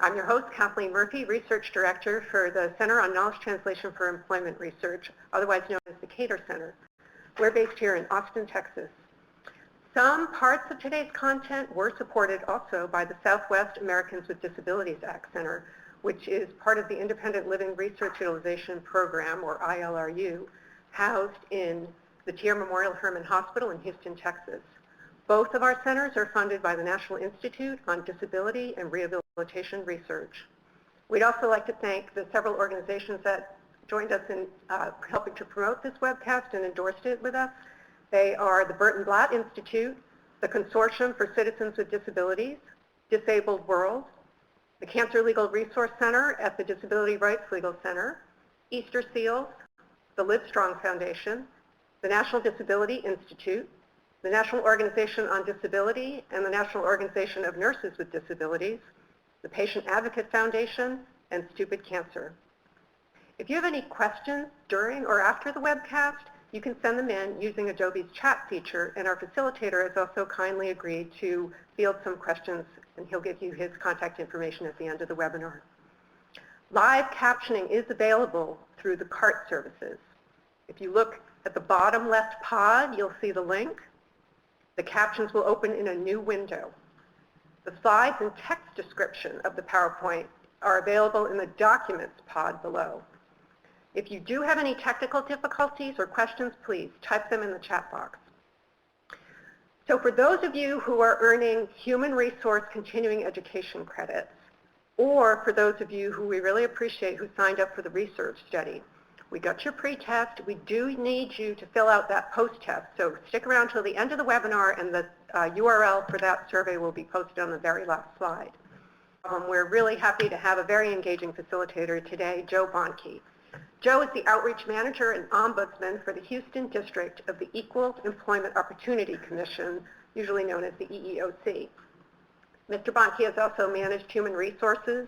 I'm your host, Kathleen Murphy, Research Director for the Center on Knowledge Translation for Employment Research, otherwise known as the KTER Center. We're based here in Austin, Texas. Some parts of today's content were supported also by the Southwest Americans with Disabilities Act Center, which is part of the Independent Living Research Utilization Program, or ILRU, housed in the TIER Memorial Hermann Hospital in Houston, Texas. Both of our centers are funded by the National Institute on Disability and Rehabilitation Research. We'd also like to thank the several organizations that joined us in helping to promote this webcast and endorsed it with us. They are the Burton Blatt Institute, the Consortium for Citizens with Disabilities, Disabled World, the Cancer Legal Resource Center at the Disability Rights Legal Center, Easter Seals, the Livestrong Foundation, the National Disability Institute, the National Organization on Disability, and the National Organization of Nurses with Disabilities, the Patient Advocate Foundation, and Stupid Cancer. If you have any questions during or after the webcast, you can send them in using Adobe's chat feature, and our facilitator has also kindly agreed to field some questions, and he'll give you his contact information at the end of the webinar. Live captioning is available through the CART services. If you look at the bottom left pod, you'll see the link. The captions will open in a new window. The slides and text description of the PowerPoint are available in the Documents pod below. If you do have any technical difficulties or questions, please type them in the chat box. So for those of you who are earning human resource continuing education credits, or for those of you who we really appreciate who signed up for the research study, we got your pre-test. We do need you to fill out that post-test. So stick around till the end of the webinar, and the URL for that survey will be posted on the very last slide. We're really happy to have a very engaging facilitator today, Joe Bonke. Joe is the Outreach Manager and Ombudsman for the Houston District of the Equal Employment Opportunity Commission, usually known as the EEOC. Mr. Bonke has also managed human resources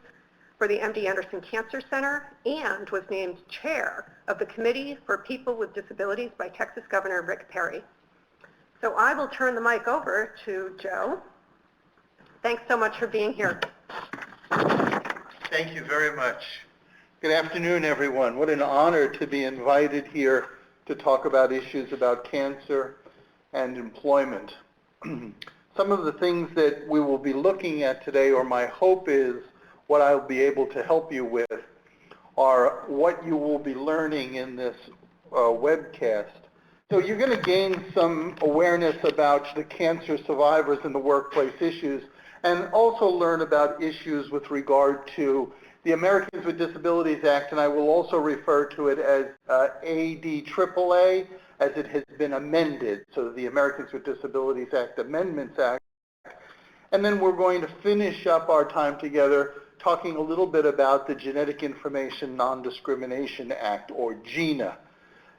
for the MD Anderson Cancer Center and was named Chair of the Committee for People with Disabilities by Texas Governor Rick Perry. So I will turn the mic over to Joe. Thanks so much for being here. Thank you very much. Good afternoon, everyone. What an honor to be invited here to talk about issues about cancer and employment. Some of the things that we will be looking at today, or my hope is what I'll be able to help you with, are what you will be learning in this webcast. So you're going to gain some awareness about the cancer survivors and the workplace issues, and also learn about issues with regard to the Americans with Disabilities Act, and I will also refer to it as ADAAA, as it has been amended, so the Americans with Disabilities Act Amendments Act. And then we're going to finish up our time together talking a little bit about the Genetic Information Non-Discrimination Act, or GINA.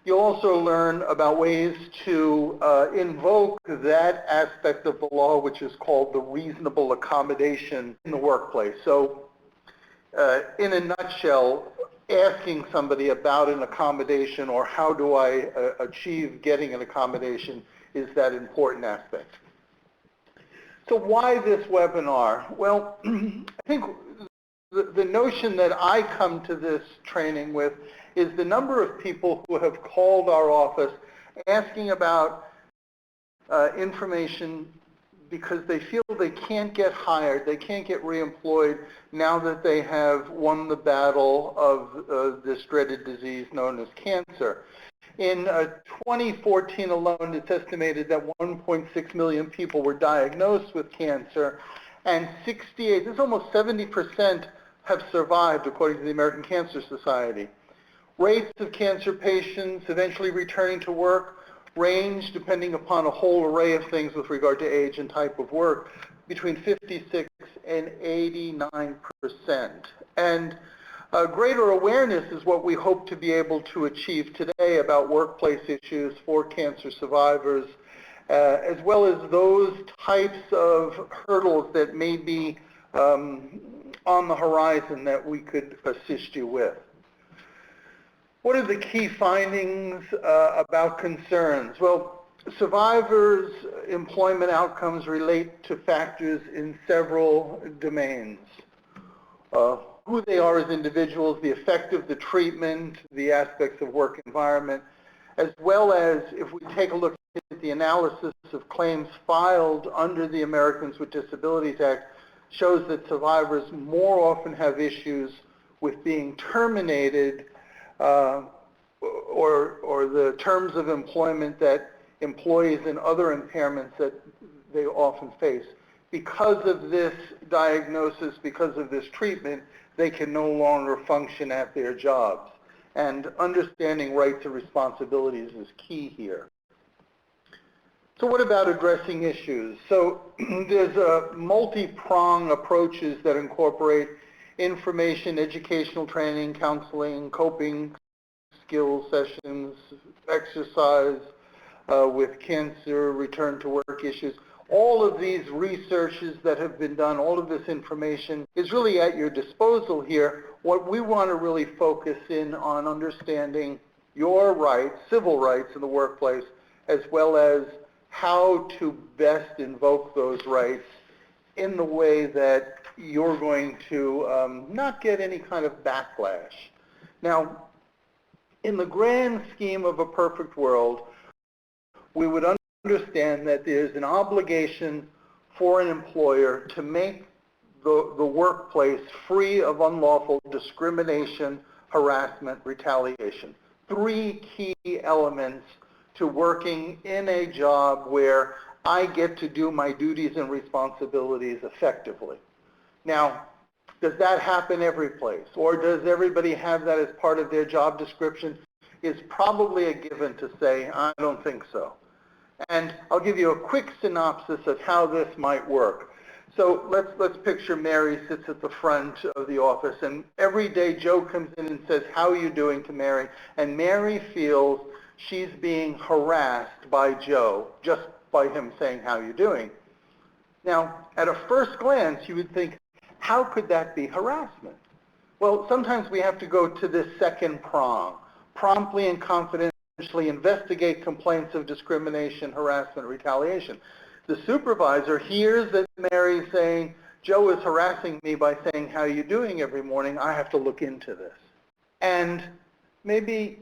You'll also learn about ways to invoke that aspect of the law, which is called the reasonable accommodation in the workplace. So in a nutshell, asking somebody about an accommodation or how do I achieve getting an accommodation is that important aspect. So why this webinar? Well, I think the notion that I come to this training with is the number of people who have called our office asking about information because they feel they can't get hired, they can't get reemployed now that they have won the battle of this dreaded disease known as cancer. In 2014 alone, it's estimated that 1.6 million people were diagnosed with cancer, and 68, this is almost 70%, have survived, according to the American Cancer Society. Rates of cancer patients eventually returning to work range, depending upon a whole array of things with regard to age and type of work, between 56 and 89%. And greater awareness is what we hope to be able to achieve today about workplace issues for cancer survivors, as well as those types of hurdles that may be on the horizon that we could assist you with. What are the key findings about concerns? Well, survivors' employment outcomes relate to factors in several domains. who they are as individuals, the effect of the treatment, the aspects of work environment, as well as if we take a look at the analysis of claims filed under the Americans with Disabilities Act, shows that survivors more often have issues with being terminated or the terms of employment that employees and other impairments that they often face. Because of this diagnosis, because of this treatment, they can no longer function at their jobs. And understanding rights and responsibilities is key here. So what about addressing issues? So there's multi-pronged approaches that incorporate information, educational training, counseling, coping skills sessions, exercise with cancer, return to work issues. All of these researches that have been done, all of this information is really at your disposal here. What we want to really focus in on understanding your rights, civil rights in the workplace, as well as how to best invoke those rights in the way that you're going to not get any kind of backlash. Now, in the grand scheme of a perfect world, we would understand that there's an obligation for an employer to make the workplace free of unlawful discrimination, harassment, retaliation. Three key elements to working in a job where I get to do my duties and responsibilities effectively. Now, does that happen every place? Or does everybody have that as part of their job description? It's probably a given to say, I don't think so. And I'll give you a quick synopsis of how this might work. So let's picture Mary sits at the front of the office, and every day Joe comes in and says, how are you doing, to Mary? And Mary feels she's being harassed by Joe just by him saying, how are you doing? Now, at a first glance, you would think, how could that be harassment? Well, sometimes we have to go to this second prong, promptly and confidentially investigate complaints of discrimination, harassment, retaliation. The supervisor hears that Mary's saying, Joe is harassing me by saying, how are you doing every morning? I have to look into this. And maybe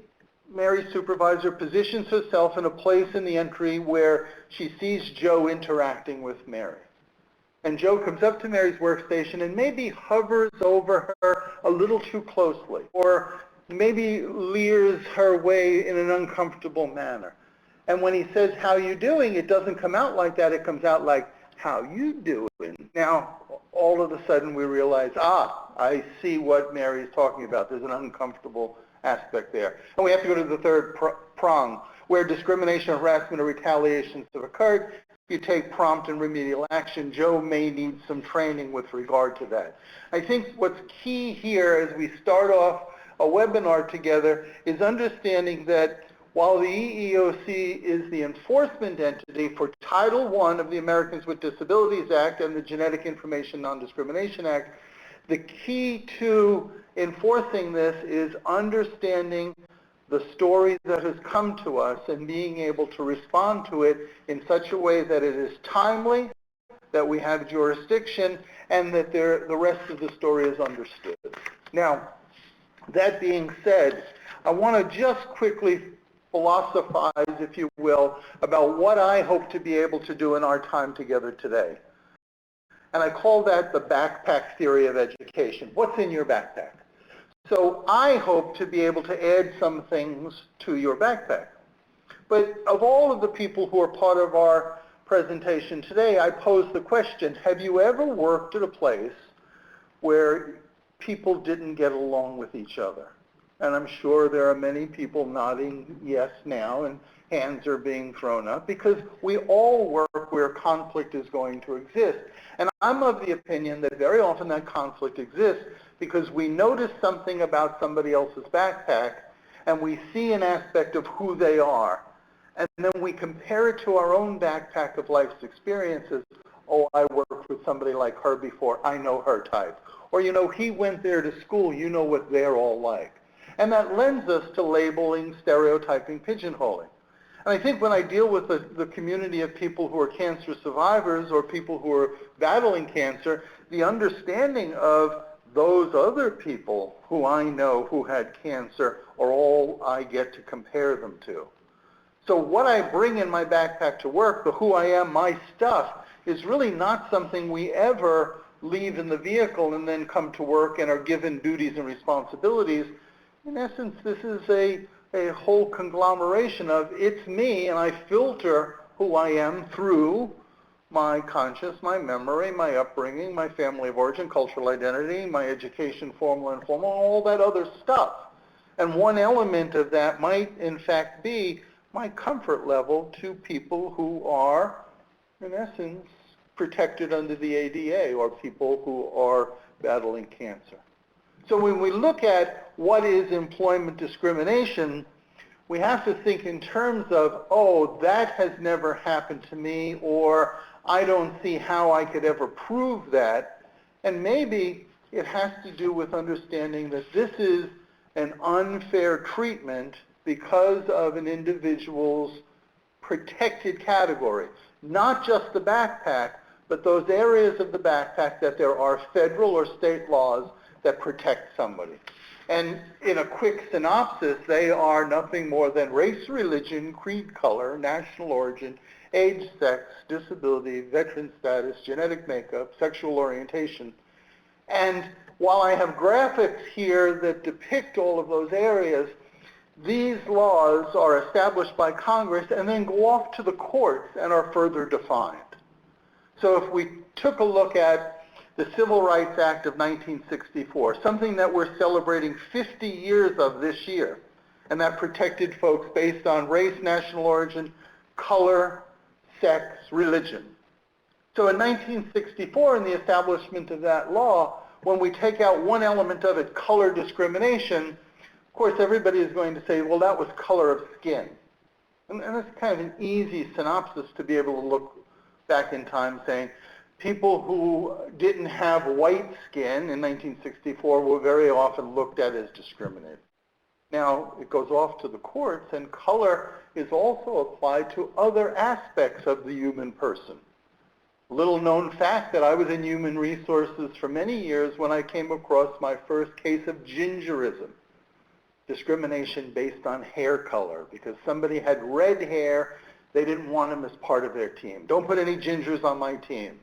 Mary's supervisor positions herself in a place in the entry where she sees Joe interacting with Mary. And Joe comes up to Mary's workstation and maybe hovers over her a little too closely, or maybe leers her way in an uncomfortable manner. And when he says, how you doing, it doesn't come out like that. It comes out like, how you doing? Now, all of a sudden we realize, I see what Mary's talking about. There's an uncomfortable aspect there. And we have to go to the third prong, where discrimination, harassment, or retaliations have occurred. You take prompt and remedial action. Joe may need some training with regard to that. I think what's key here as we start off a webinar together is understanding that while the EEOC is the enforcement entity for Title I of the Americans with Disabilities Act and the Genetic Information Non-Discrimination Act, the key to enforcing this is understanding the story that has come to us and being able to respond to it in such a way that it is timely, that we have jurisdiction, and that the rest of the story is understood. Now, that being said, I want to just quickly philosophize, if you will, about what I hope to be able to do in our time together today. And I call that the backpack theory of education. What's in your backpack? So I hope to be able to add some things to your backpack. But of all of the people who are part of our presentation today, I pose the question, have you ever worked at a place where people didn't get along with each other? And I'm sure there are many people nodding yes now, and hands are being thrown up, because we all work where conflict is going to exist. And I'm of the opinion that very often that conflict exists because we notice something about somebody else's backpack, and we see an aspect of who they are. And then we compare it to our own backpack of life's experiences. Oh, I worked with somebody like her before. I know her type. Or, you know, he went there to school. You know what they're all like. And that lends us to labeling, stereotyping, pigeonholing. And I think when I deal with the community of people who are cancer survivors or people who are battling cancer, the understanding of those other people who I know who had cancer are all I get to compare them to. So what I bring in my backpack to work, the who I am, my stuff, is really not something we ever leave in the vehicle and then come to work and are given duties and responsibilities. In essence, this is a whole conglomeration of it's me, and I filter who I am through my conscious, my memory, my upbringing, my family of origin, cultural identity, my education, formal and informal, all that other stuff. And one element of that might, in fact, be my comfort level to people who are, in essence, protected under the ADA, or people who are battling cancer. So when we look at what is employment discrimination, we have to think in terms of, oh, that has never happened to me, or I don't see how I could ever prove that. And maybe it has to do with understanding that this is an unfair treatment because of an individual's protected category. Not just the backpack, but those areas of the backpack that there are federal or state laws that protect somebody. And in a quick synopsis, they are nothing more than race, religion, creed, color, national origin, age, sex, disability, veteran status, genetic makeup, sexual orientation. And while I have graphics here that depict all of those areas, these laws are established by Congress and then go off to the courts and are further defined. So if we took a look at the Civil Rights Act of 1964, something that we're celebrating 50 years of this year, and that protected folks based on race, national origin, color, sex, religion. So in 1964, in the establishment of that law, when we take out one element of it, color discrimination, of course everybody is going to say, well, that was color of skin. And that's kind of an easy synopsis to be able to look back in time saying, people who didn't have white skin in 1964 were very often looked at as discriminated. Now, it goes off to the courts, and color is also applied to other aspects of the human person. Little known fact that I was in human resources for many years when I came across my first case of gingerism, discrimination based on hair color, because somebody had red hair, they didn't want them as part of their team. Don't put any gingers on my team.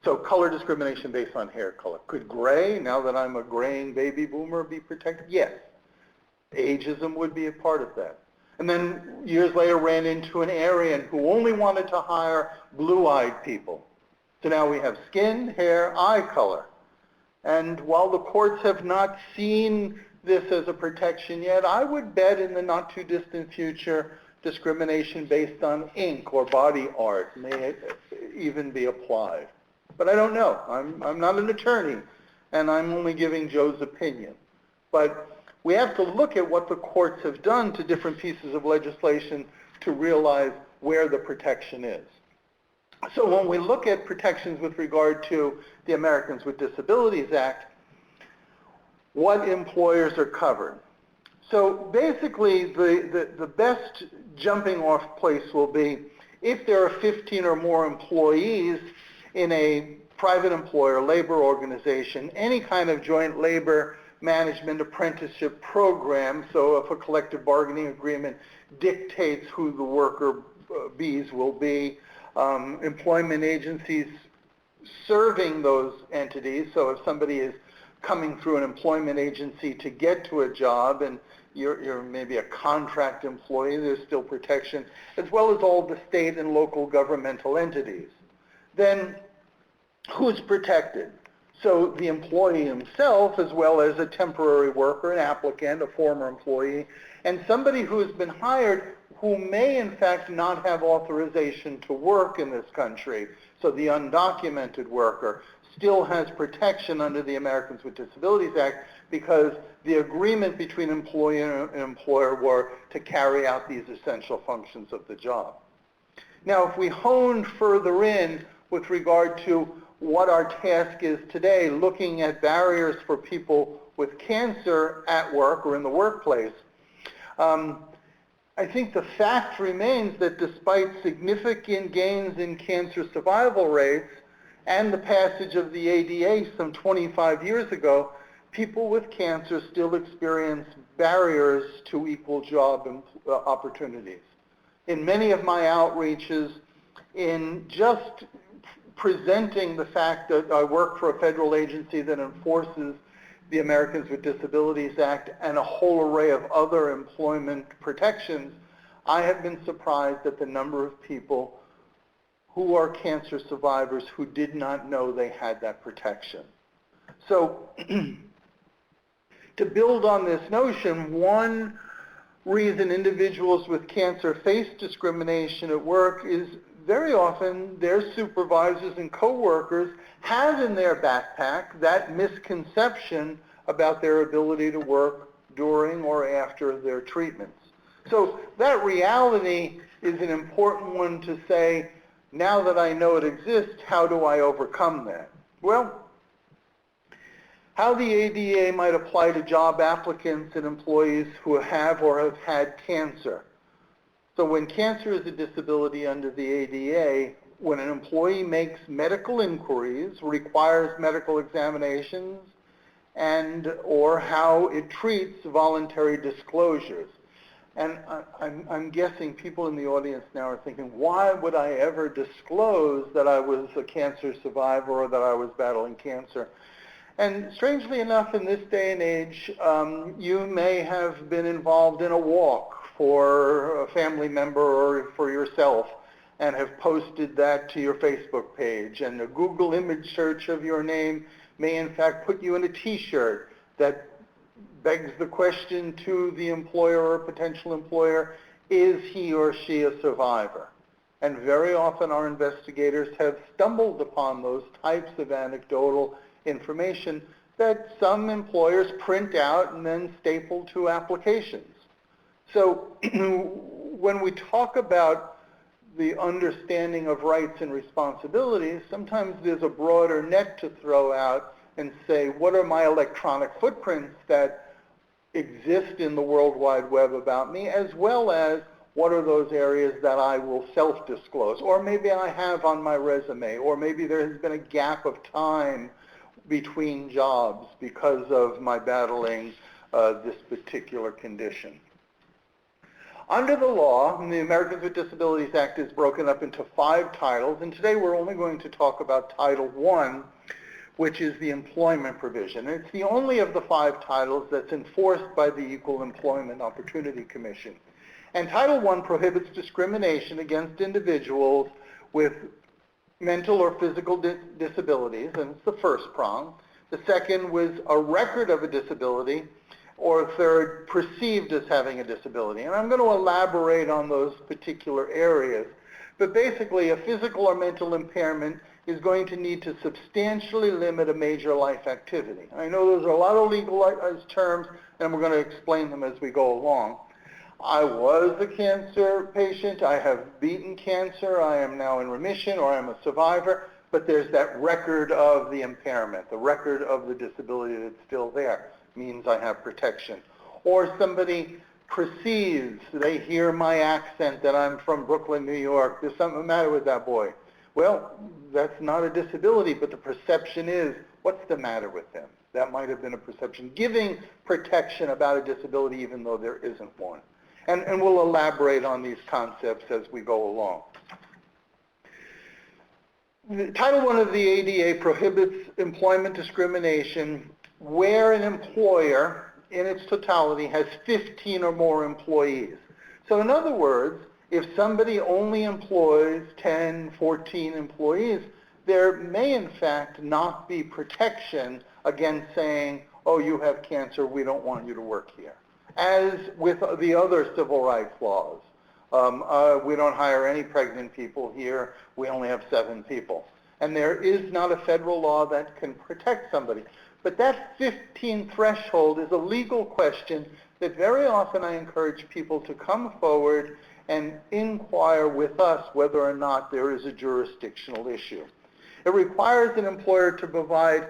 So color discrimination based on hair color. Could gray, now that I'm a graying baby boomer, be protected? Yes. Ageism would be a part of that. And then years later ran into an Aryan who only wanted to hire blue-eyed people. So now we have skin, hair, eye color. And while the courts have not seen this as a protection yet, I would bet in the not too distant future discrimination based on ink or body art may even be applied. But I don't know. I'm not an attorney, and I'm only giving Joe's opinion. But we have to look at what the courts have done to different pieces of legislation to realize where the protection is. So when we look at protections with regard to the Americans with Disabilities Act, what employers are covered? So basically, the best jumping off place will be if there are 15 or more employees in a private employer, labor organization, any kind of joint labor management apprenticeship program. So if a collective bargaining agreement dictates who the worker bees will be, employment agencies serving those entities. So if somebody is coming through an employment agency to get to a job and you're maybe a contract employee, there's still protection, as well as all the state and local governmental entities. Then who's protected? So the employee himself, as well as a temporary worker, an applicant, a former employee, and somebody who has been hired who may in fact not have authorization to work in this country. So the undocumented worker still has protection under the Americans with Disabilities Act because the agreement between employee and employer were to carry out these essential functions of the job. Now, if we hone further in with regard to what our task is today, looking at barriers for people with cancer at work or in the workplace, I think the fact remains that despite significant gains in cancer survival rates and the passage of the ADA some 25 years ago, people with cancer still experience barriers to equal job opportunities. In many of my outreaches, in just presenting the fact that I work for a federal agency that enforces the Americans with Disabilities Act and a whole array of other employment protections, I have been surprised at the number of people who are cancer survivors who did not know they had that protection. So to build on this notion, one reason individuals with cancer face discrimination at work is very often their supervisors and coworkers have in their backpack that misconception about their ability to work during or after their treatments. So that reality is an important one to say, now that I know it exists, how do I overcome that? Well, how the ADA might apply to job applicants and employees who have or have had cancer. So when cancer is a disability under the ADA, when an employee makes medical inquiries, requires medical examinations, and or how it treats voluntary disclosures. And I'm guessing people in the audience now are thinking, why would I ever disclose that I was a cancer survivor or that I was battling cancer? And strangely enough, in this day and age, you may have been involved in a walk for a family member or for yourself and have posted that to your Facebook page. And a Google image search of your name may in fact put you in a t-shirt that begs the question to the employer or potential employer, is he or she a survivor? And very often our investigators have stumbled upon those types of anecdotal information that some employers print out and then staple to applications. So when we talk about the understanding of rights and responsibilities, sometimes there's a broader net to throw out and say, what are my electronic footprints that exist in the World Wide Web about me, as well as what are those areas that I will self-disclose, or maybe I have on my resume, or maybe there has been a gap of time between jobs because of my battling this particular condition. Under the law, the Americans with Disabilities Act is broken up into 5 titles, and today we're only going to talk about Title I, which is the employment provision. And it's the only of the 5 titles that's enforced by the Equal Employment Opportunity Commission. And Title I prohibits discrimination against individuals with mental or physical disabilities, and it's the first prong. The second was a record of a disability, or third, perceived as having a disability. And I'm going to elaborate on those particular areas. But basically, a physical or mental impairment is going to need to substantially limit a major life activity. I know there's a lot of legalized terms, and we're going to explain them as we go along. I was a cancer patient. I have beaten cancer. I am now in remission, or I'm a survivor. But there's that record of the impairment, the record of the disability that's still there. Means I have protection. Or somebody perceives, they hear my accent that I'm from Brooklyn, New York. There's something the matter with that boy. Well, that's not a disability, but the perception is, what's the matter with them? That might have been a perception, giving protection about a disability even though there isn't one. And we'll elaborate on these concepts as we go along. Title I of the ADA prohibits employment discrimination where an employer, in its totality, has 15 or more employees. So in other words, if somebody only employs 10, 14 employees, there may in fact not be protection against saying, oh, you have cancer, we don't want you to work here. As with the other civil rights laws. We don't hire any pregnant people here, we only have 7 people. And there is not a federal law that can protect somebody. But that 15 threshold is a legal question that very often I encourage people to come forward and inquire with us whether or not there is a jurisdictional issue. It requires an employer to provide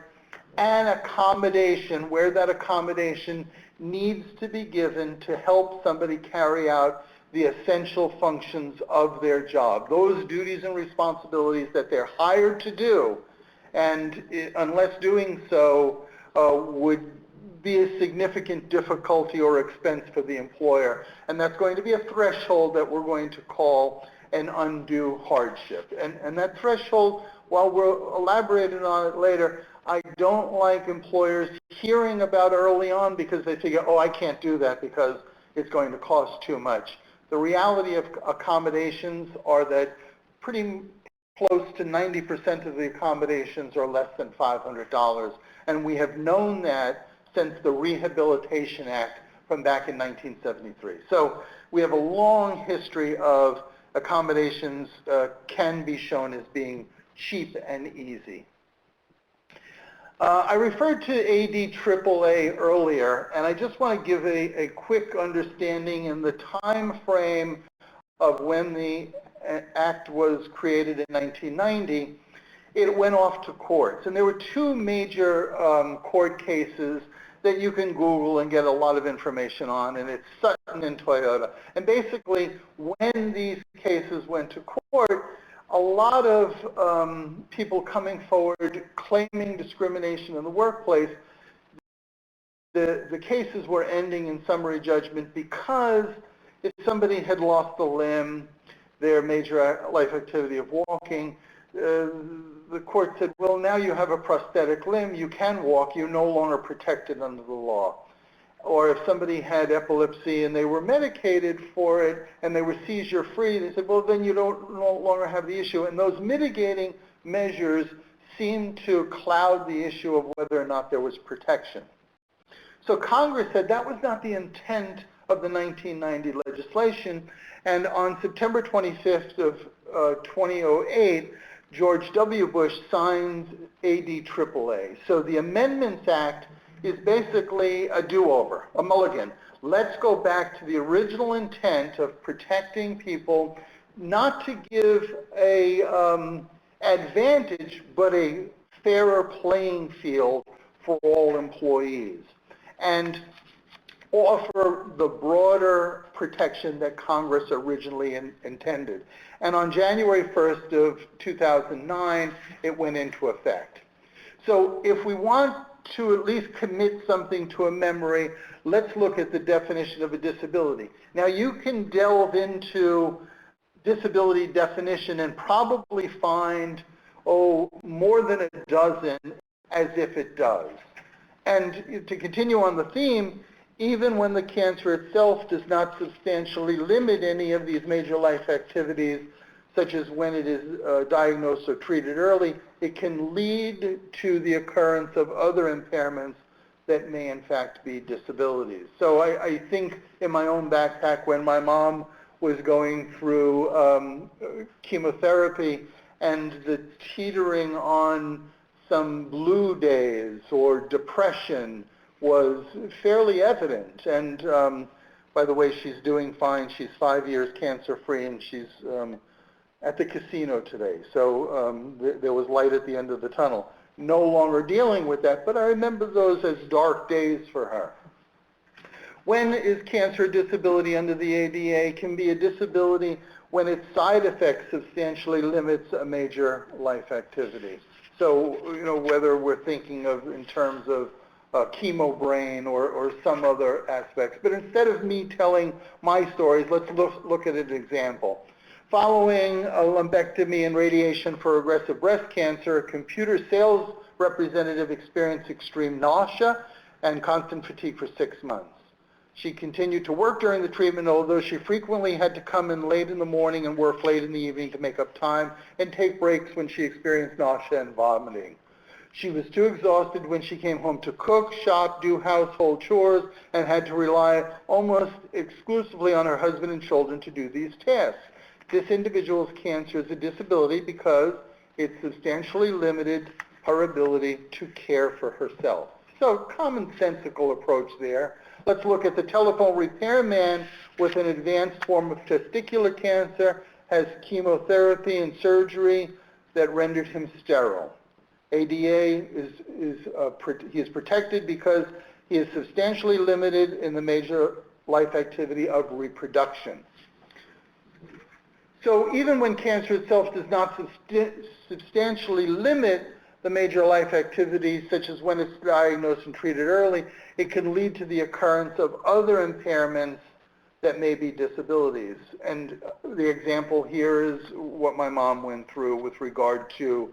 an accommodation where that accommodation needs to be given to help somebody carry out the essential functions of their job, those duties and responsibilities that they're hired to do, and unless doing so would be a significant difficulty or expense for the employer. And that's going to be a threshold that we're going to call an undue hardship. And that threshold, while we'll elaborate on it later, I don't like employers hearing about early on because they figure, oh, I can't do that because it's going to cost too much. The reality of accommodations are that pretty close to 90% of the accommodations are less than $500. And we have known that since the Rehabilitation Act from back in 1973. So we have a long history of accommodations can be shown as being cheap and easy. I referred to ADAAA earlier, and I just want to give a quick understanding in the time frame of when the Act was created in 1990. It went off to courts, and there were two major court cases that you can Google and get a lot of information on, and it's Sutton and Toyota. And basically, when these cases went to court, a lot of people coming forward claiming discrimination in the workplace, the cases were ending in summary judgment because if somebody had lost a limb, their major life activity of walking, the court said, well, now you have a prosthetic limb, you can walk, you're no longer protected under the law. Or if somebody had epilepsy and they were medicated for it and they were seizure-free, they said, well, then you no longer have the issue. And those mitigating measures seemed to cloud the issue of whether or not there was protection. So Congress said that was not the intent of the 1990 legislation. And on September 25th of 2008, George W. Bush signs ADAAA. So the Amendments Act is basically a do-over, a mulligan. Let's go back to the original intent of protecting people, not to give a advantage, but a fairer playing field for all employees, and offer the broader protection that Congress originally intended. And on January 1st of 2009, it went into effect. So if we want to at least commit something to a memory, let's look at the definition of a disability. Now you can delve into disability definition and probably find, more than a dozen as if it does. And to continue on the theme, even when the cancer itself does not substantially limit any of these major life activities, such as when it is diagnosed or treated early, it can lead to the occurrence of other impairments that may in fact be disabilities. So I think in my own backpack when my mom was going through chemotherapy and the teetering on some blue days or depression was fairly evident. And by the way, she's doing fine. She's 5 years cancer-free, and she's at the casino today. So there was light at the end of the tunnel. No longer dealing with that, but I remember those as dark days for her. When is cancer a disability under the ADA? It can be a disability when its side effects substantially limits a major life activity. So, whether we're thinking of in terms of chemo brain or some other aspects. But instead of me telling my stories, let's look at an example. Following a lumpectomy and radiation for aggressive breast cancer, a computer sales representative experienced extreme nausea and constant fatigue for 6 months. She continued to work during the treatment, although she frequently had to come in late in the morning and work late in the evening to make up time and take breaks when she experienced nausea and vomiting. She was too exhausted when she came home to cook, shop, do household chores, and had to rely almost exclusively on her husband and children to do these tasks. This individual's cancer is a disability because it substantially limited her ability to care for herself. So commonsensical approach there. Let's look at the telephone repairman with an advanced form of testicular cancer, has chemotherapy and surgery that rendered him sterile. ADA he is protected because he is substantially limited in the major life activity of reproduction. So even when cancer itself does not substantially limit the major life activities, such as when it's diagnosed and treated early, it can lead to the occurrence of other impairments that may be disabilities. And the example here is what my mom went through with regard to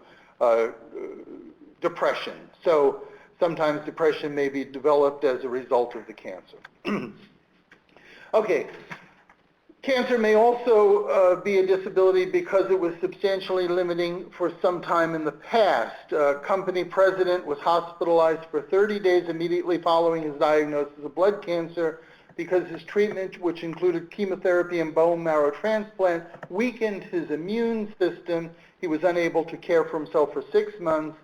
depression. So sometimes depression may be developed as a result of the cancer. Okay. Cancer may also be a disability because it was substantially limiting for some time in the past. A company president was hospitalized for 30 days immediately following his diagnosis of blood cancer because his treatment, which included chemotherapy and bone marrow transplant, weakened his immune system. He was unable to care for himself for 6 months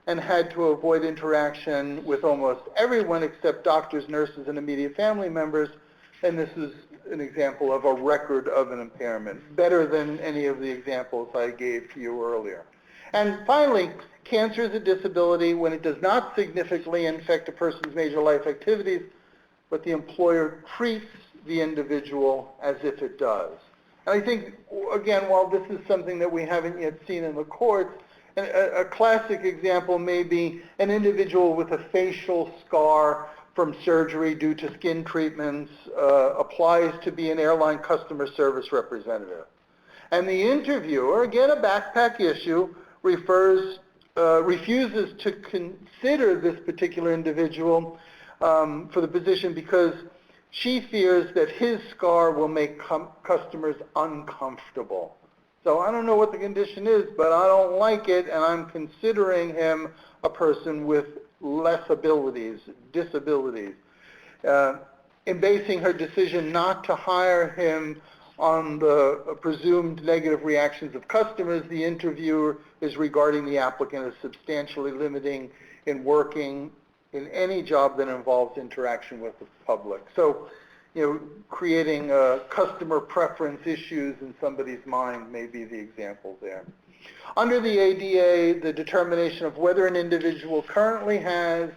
and had to avoid interaction with almost everyone except doctors, nurses, and immediate family members. And this is an example of a record of an impairment, better than any of the examples I gave to you earlier. And finally, cancer is a disability when it does not significantly affect a person's major life activities, but the employer treats the individual as if it does. And I think, again, while this is something that we haven't yet seen in the courts, a classic example may be an individual with a facial scar from surgery due to skin treatments applies to be an airline customer service representative. And the interviewer, again a backpack issue, refuses to consider this particular individual for the position because she fears that his scar will make customers uncomfortable. So I don't know what the condition is, but I don't like it, and I'm considering him a person with less abilities, disabilities. In basing her decision not to hire him on the presumed negative reactions of customers, the interviewer is regarding the applicant as substantially limiting in working in any job that involves interaction with the public. So, creating customer preference issues in somebody's mind may be the example there. Under the ADA, the determination of whether an individual currently has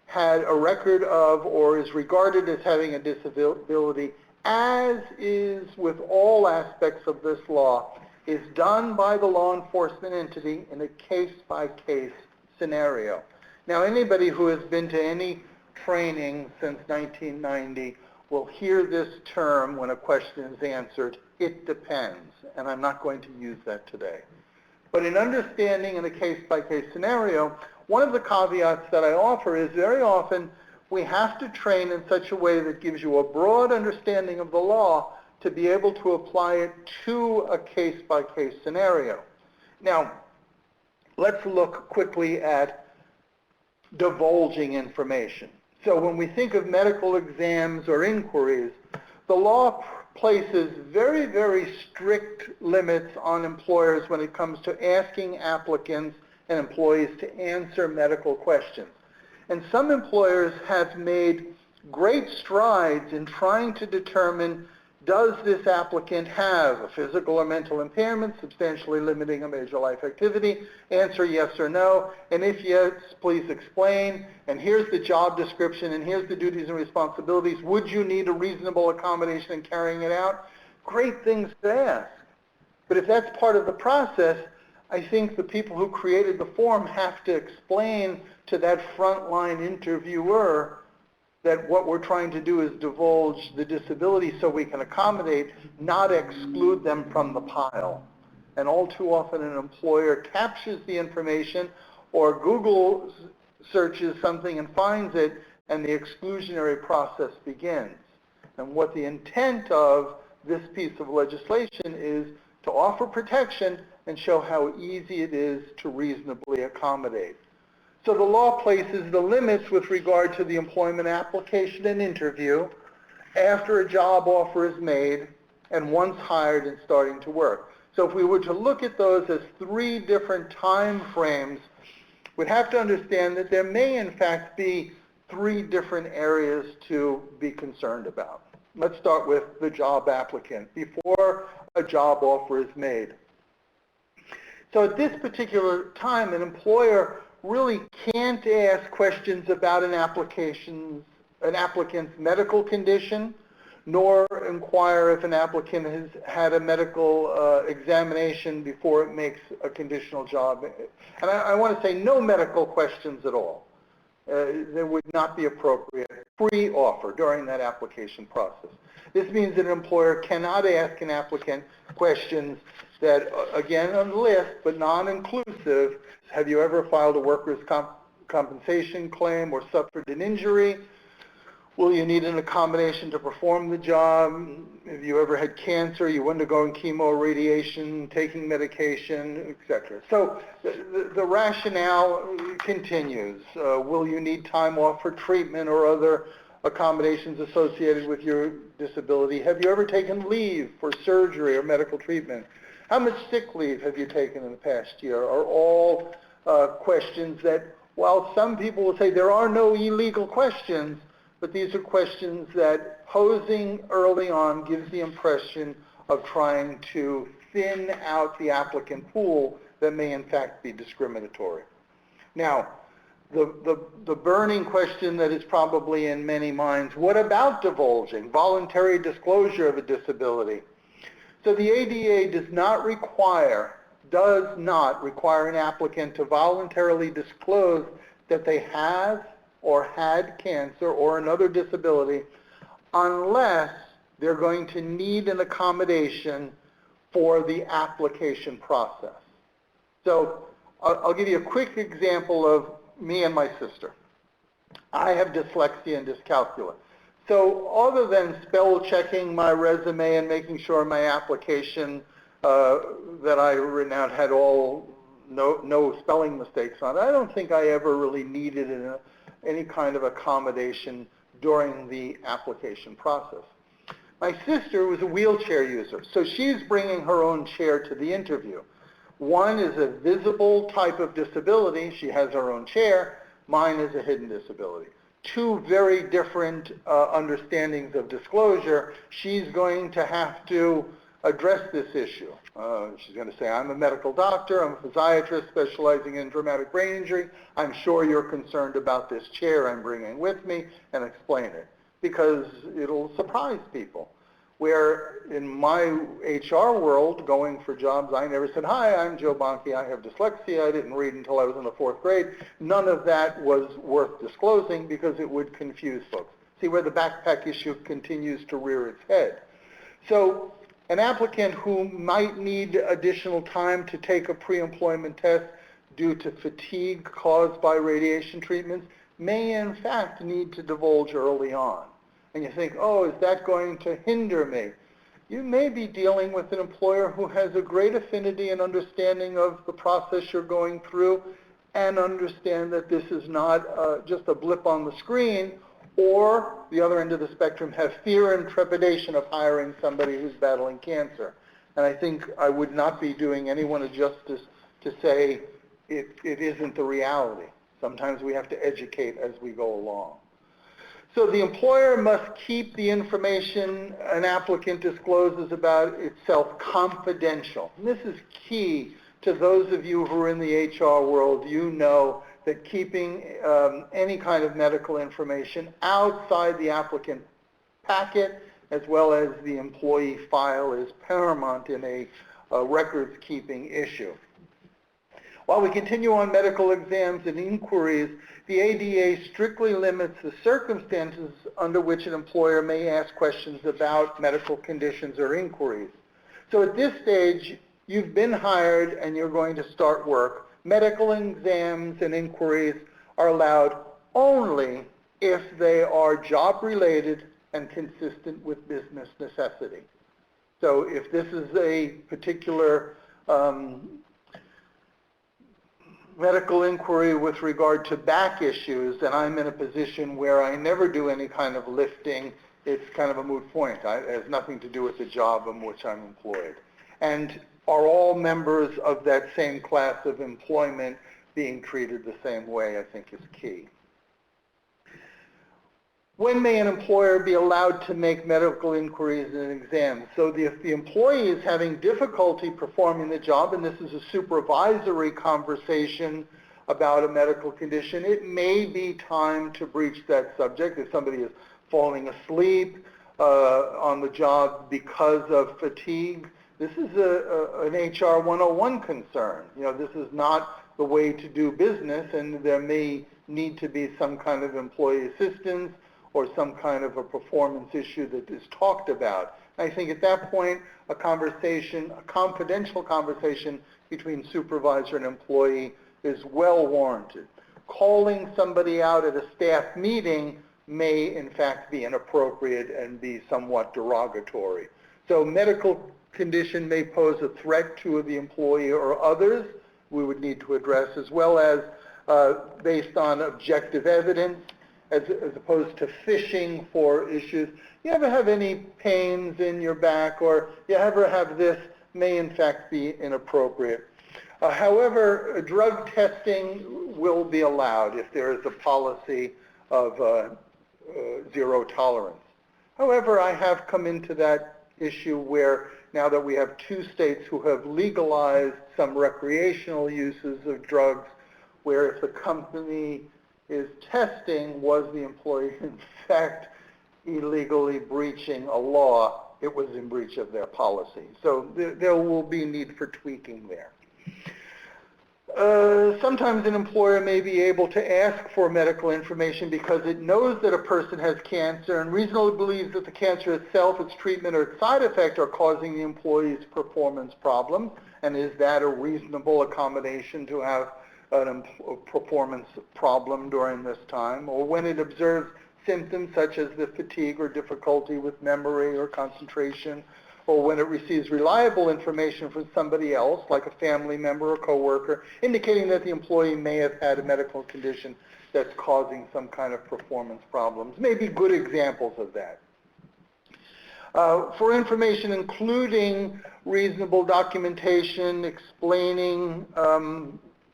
had a record of or is regarded as having a disability, as is with all aspects of this law, is done by the law enforcement entity in a case-by-case scenario. Now, anybody who has been to any training since 1990 will hear this term when a question is answered, it depends, and I'm not going to use that today. But in understanding in a case-by-case scenario, one of the caveats that I offer is very often we have to train in such a way that gives you a broad understanding of the law to be able to apply it to a case-by-case scenario. Now, let's look quickly at divulging information. So when we think of medical exams or inquiries, the law places very, very strict limits on employers when it comes to asking applicants and employees to answer medical questions. And some employers have made great strides in trying to determine, does this applicant have a physical or mental impairment substantially limiting a major life activity? Answer yes or no, and if yes, please explain, and here's the job description, and here's the duties and responsibilities. Would you need a reasonable accommodation in carrying it out? Great things to ask. But if that's part of the process, I think the people who created the form have to explain to that frontline interviewer that what we're trying to do is divulge the disability so we can accommodate, not exclude them from the pile. And all too often an employer captures the information or Google searches something and finds it, and the exclusionary process begins. And what the intent of this piece of legislation is to offer protection and show how easy it is to reasonably accommodate. So the law places the limits with regard to the employment application and interview after a job offer is made and once hired and starting to work. So if we were to look at those as 3 different time frames, we'd have to understand that there may in fact be 3 different areas to be concerned about. Let's start with the job applicant before a job offer is made. So at this particular time, an employer really can't ask questions about an applicant's medical condition, nor inquire if an applicant has had a medical examination before it makes a conditional job. And I want to say no medical questions at all. That would not be appropriate pre-offer during that application process. This means that an employer cannot ask an applicant questions that, again, on the list, but non-inclusive. Have you ever filed a workers' compensation claim or suffered an injury? Will you need an accommodation to perform the job? Have you ever had cancer? You undergoing chemo, radiation, taking medication, etc. So the rationale continues. Will you need time off for treatment or other accommodations associated with your disability? Have you ever taken leave for surgery or medical treatment? How much sick leave have you taken in the past year? Are all questions that, while some people will say there are no illegal questions, but these are questions that posing early on gives the impression of trying to thin out the applicant pool that may in fact be discriminatory. Now, the burning question that is probably in many minds, what about divulging, voluntary disclosure of a disability? So the ADA does not require an applicant to voluntarily disclose that they have or had cancer or another disability unless they're going to need an accommodation for the application process. So I'll give you a quick example of me and my sister. I have dyslexia and dyscalculia. So other than spell checking my resume and making sure my application that I written out had no spelling mistakes on it, I don't think I ever really needed any kind of accommodation during the application process. My sister was a wheelchair user, so she's bringing her own chair to the interview. One is a visible type of disability. She has her own chair. Mine is a hidden disability. Two very different understandings of disclosure. She's going to have to address this issue. She's going to say, I'm a medical doctor, I'm a physiatrist specializing in traumatic brain injury. I'm sure you're concerned about this chair I'm bringing with me, and explain it, because it'll surprise people. Where in my HR world, going for jobs, I never said, hi, I'm Joe Bonke, I have dyslexia, I didn't read until I was in the 4th grade. None of that was worth disclosing because it would confuse folks. See where the backpack issue continues to rear its head. So an applicant who might need additional time to take a pre-employment test due to fatigue caused by radiation treatments may in fact need to divulge early on. And you think, oh, is that going to hinder me? You may be dealing with an employer who has a great affinity and understanding of the process you're going through and understand that this is not just a blip on the screen, or the other end of the spectrum, have fear and trepidation of hiring somebody who's battling cancer. And I think I would not be doing anyone a justice to say it isn't the reality. Sometimes we have to educate as we go along. So the employer must keep the information an applicant discloses about itself confidential. And this is key to those of you who are in the HR world. You know that keeping any kind of medical information outside the applicant packet as well as the employee file is paramount in a records-keeping issue. While we continue on medical exams and inquiries, the ADA strictly limits the circumstances under which an employer may ask questions about medical conditions or inquiries. So at this stage, you've been hired and you're going to start work. Medical exams and inquiries are allowed only if they are job-related and consistent with business necessity. So if this is a particular medical inquiry with regard to back issues, and I'm in a position where I never do any kind of lifting, it's kind of a moot point. It has nothing to do with the job in which I'm employed. And are all members of that same class of employment being treated the same way, I think is key. When may an employer be allowed to make medical inquiries and exams? So if the employee is having difficulty performing the job, and this is a supervisory conversation about a medical condition, it may be time to breach that subject. If somebody is falling asleep, on the job because of fatigue, this is an HR 101 concern. You know, this is not the way to do business, and there may need to be some kind of employee assistance or some kind of a performance issue that is talked about. I think at that point, a confidential conversation between supervisor and employee is well warranted. Calling somebody out at a staff meeting may in fact be inappropriate and be somewhat derogatory. So medical condition may pose a threat to the employee or others we would need to address, as well as based on objective evidence, as opposed to fishing for issues. You ever have any pains in your back, or you ever have this, may in fact be inappropriate. However, drug testing will be allowed if there is a policy of zero tolerance. However, I have come into that issue where now that we have 2 states who have legalized some recreational uses of drugs, where if the company is testing, was the employee in fact illegally breaching a law, it was in breach of their policy. So there will be need for tweaking there. Sometimes an employer may be able to ask for medical information because it knows that a person has cancer and reasonably believes that the cancer itself, its treatment, or its side effect are causing the employee's performance problem. And is that a reasonable accommodation to have a performance problem during this time? Or when it observes symptoms such as the fatigue or difficulty with memory or concentration, or when it receives reliable information from somebody else, like a family member or coworker, indicating that the employee may have had a medical condition that's causing some kind of performance problems. Maybe good examples of that. For information including reasonable documentation, explaining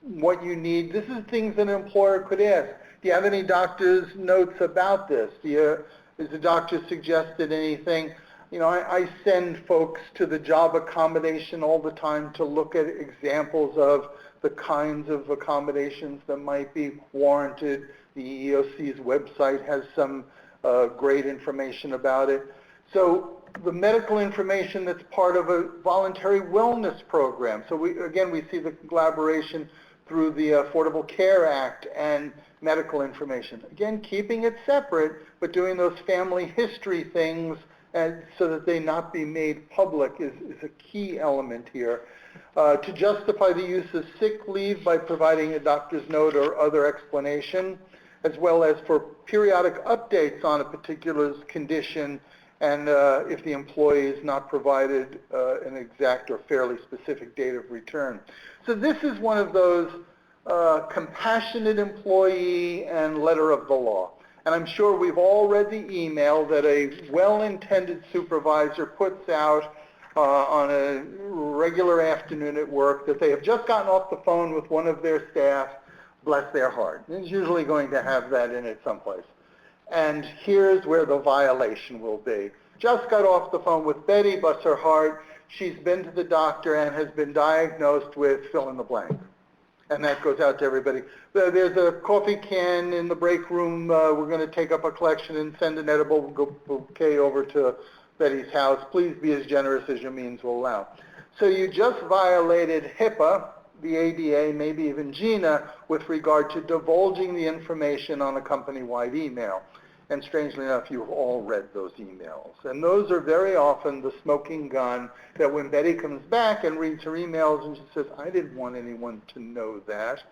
what you need, this is things that an employer could ask. Do you have any doctor's notes about this? Has the doctor suggested anything? You know, I send folks to the job accommodation all the time to look at examples of the kinds of accommodations that might be warranted. The EEOC's website has some great information about it. So the medical information that's part of a voluntary wellness program. So we see the collaboration through the Affordable Care Act and medical information. Again, keeping it separate, but doing those family history things and so that they not be made public is a key element here. To justify the use of sick leave by providing a doctor's note or other explanation, as well as for periodic updates on a particular condition, and if the employee is not provided an exact or fairly specific date of return. So this is one of those compassionate employee and letter of the law. And I'm sure we've all read the email that a well-intended supervisor puts out on a regular afternoon at work that they have just gotten off the phone with one of their staff, bless their heart. It's usually going to have that in it someplace. And here's where the violation will be. Just got off the phone with Betty, bless her heart. She's been to the doctor and has been diagnosed with fill in the blank. And that goes out to everybody. There's a coffee can in the break room. We're going to take up a collection and send an edible bouquet over to Betty's house. Please be as generous as your means will allow. So you just violated HIPAA, the ADA, maybe even GINA, with regard to divulging the information on a company-wide email. And strangely enough, you've all read those emails. And those are very often the smoking gun that when Betty comes back and reads her emails and she says, I didn't want anyone to know that,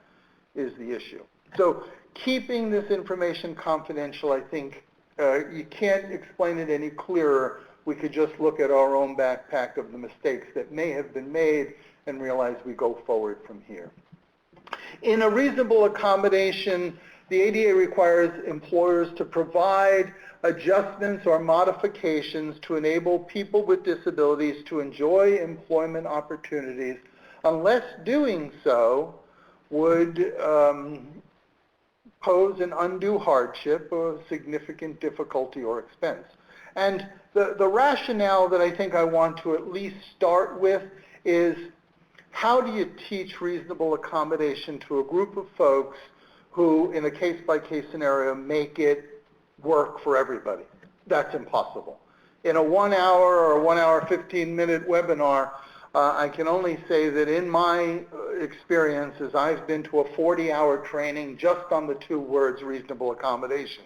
is the issue. So keeping this information confidential, I think, you can't explain it any clearer. We could just look at our own backpack of the mistakes that may have been made and realize we go forward from here. In a reasonable accommodation, the ADA requires employers to provide adjustments or modifications to enable people with disabilities to enjoy employment opportunities, unless doing so would pose an undue hardship or significant difficulty or expense. And the rationale that I think I want to at least start with is, how do you teach reasonable accommodation to a group of folks who, in a case-by-case scenario, make it work for everybody? That's impossible. In a 1 hour or 1 hour 15-minute webinar, I can only say that in my experiences, I've been to a 40-hour training just on the 2 words reasonable accommodation.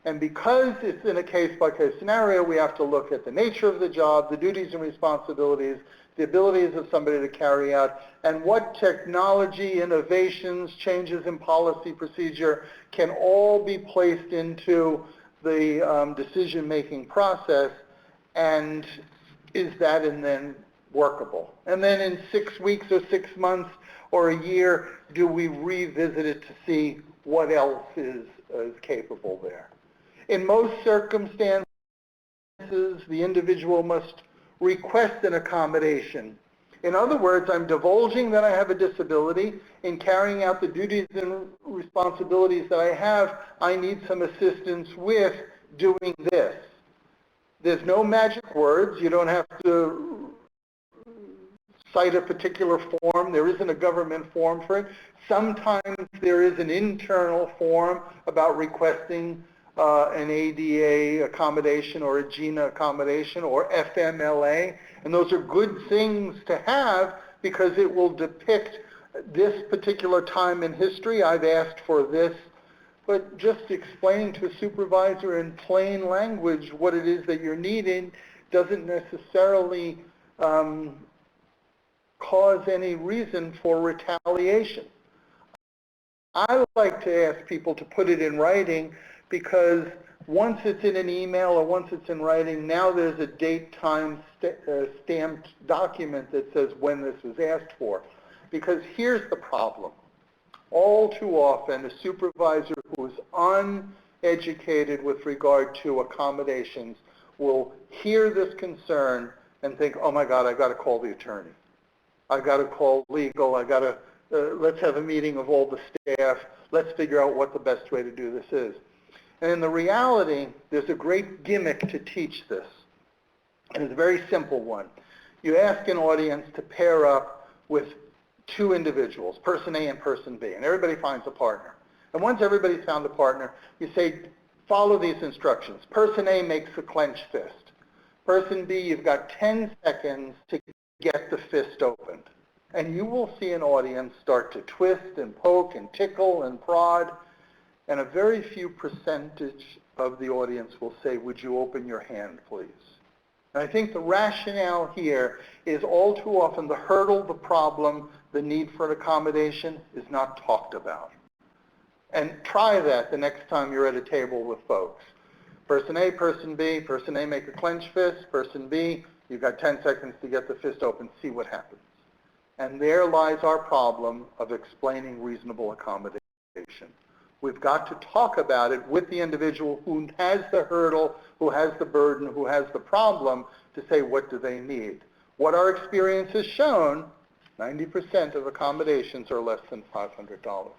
And because it's in a case-by-case scenario, we have to look at the nature of the job, the duties and responsibilities, the abilities of somebody to carry out, and what technology, innovations, changes in policy procedure can all be placed into the decision-making process, and is that and then workable? And then in 6 weeks or 6 months or a year, do we revisit it to see what else is capable there? In most circumstances, the individual must request an accommodation. In other words, I'm divulging that I have a disability. In carrying out the duties and responsibilities that I have, I need some assistance with doing this. There's no magic words. You don't have to cite a particular form. There isn't a government form for it. Sometimes there is an internal form about requesting an ADA accommodation or a GINA accommodation or FMLA, and those are good things to have because it will depict this particular time in history. I've asked for this, but just explaining to a supervisor in plain language what it is that you're needing doesn't necessarily cause any reason for retaliation. I like to ask people to put it in writing, because once it's in an email or once it's in writing, now there's a date, time, stamped document that says when this was asked for. Because here's the problem. All too often, a supervisor who is uneducated with regard to accommodations will hear this concern and think, oh my God, I got to call the attorney. I got to call legal. I got to, let's have a meeting of all the staff. Let's figure out what the best way to do this is. And in the reality, there's a great gimmick to teach this. And it's a very simple one. You ask an audience to pair up with 2 individuals, person A and person B, and everybody finds a partner. And once everybody's found a partner, you say, follow these instructions. Person A makes a clenched fist. Person B, you've got 10 seconds to get the fist opened. And you will see an audience start to twist and poke and tickle and prod, and a very few percentage of the audience will say, would you open your hand, please? And I think the rationale here is all too often the hurdle, the problem, the need for an accommodation is not talked about. And try that the next time you're at a table with folks. Person A, person B, person A make a clenched fist, person B, you've got 10 seconds to get the fist open, see what happens. And there lies our problem of explaining reasonable accommodation. We've got to talk about it with the individual who has the hurdle, who has the burden, who has the problem, to say what do they need. What our experience has shown, 90% of accommodations are less than $500.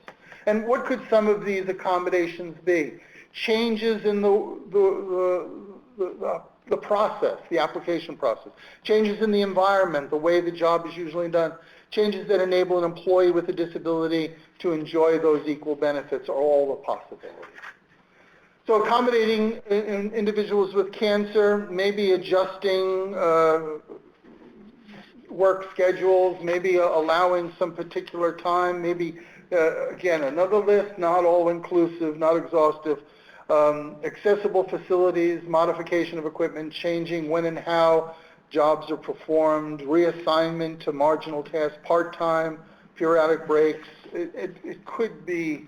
And what could some of these accommodations be? Changes in the process, the application process. Changes in the environment, the way the job is usually done. Changes that enable an employee with a disability to enjoy those equal benefits are all the possibilities. So accommodating individuals with cancer, maybe adjusting work schedules, maybe allowing some particular time, maybe, again, another list, not all inclusive, not exhaustive. Accessible facilities, modification of equipment, changing when and how jobs are performed, reassignment to marginal tasks, part-time, periodic breaks. It could be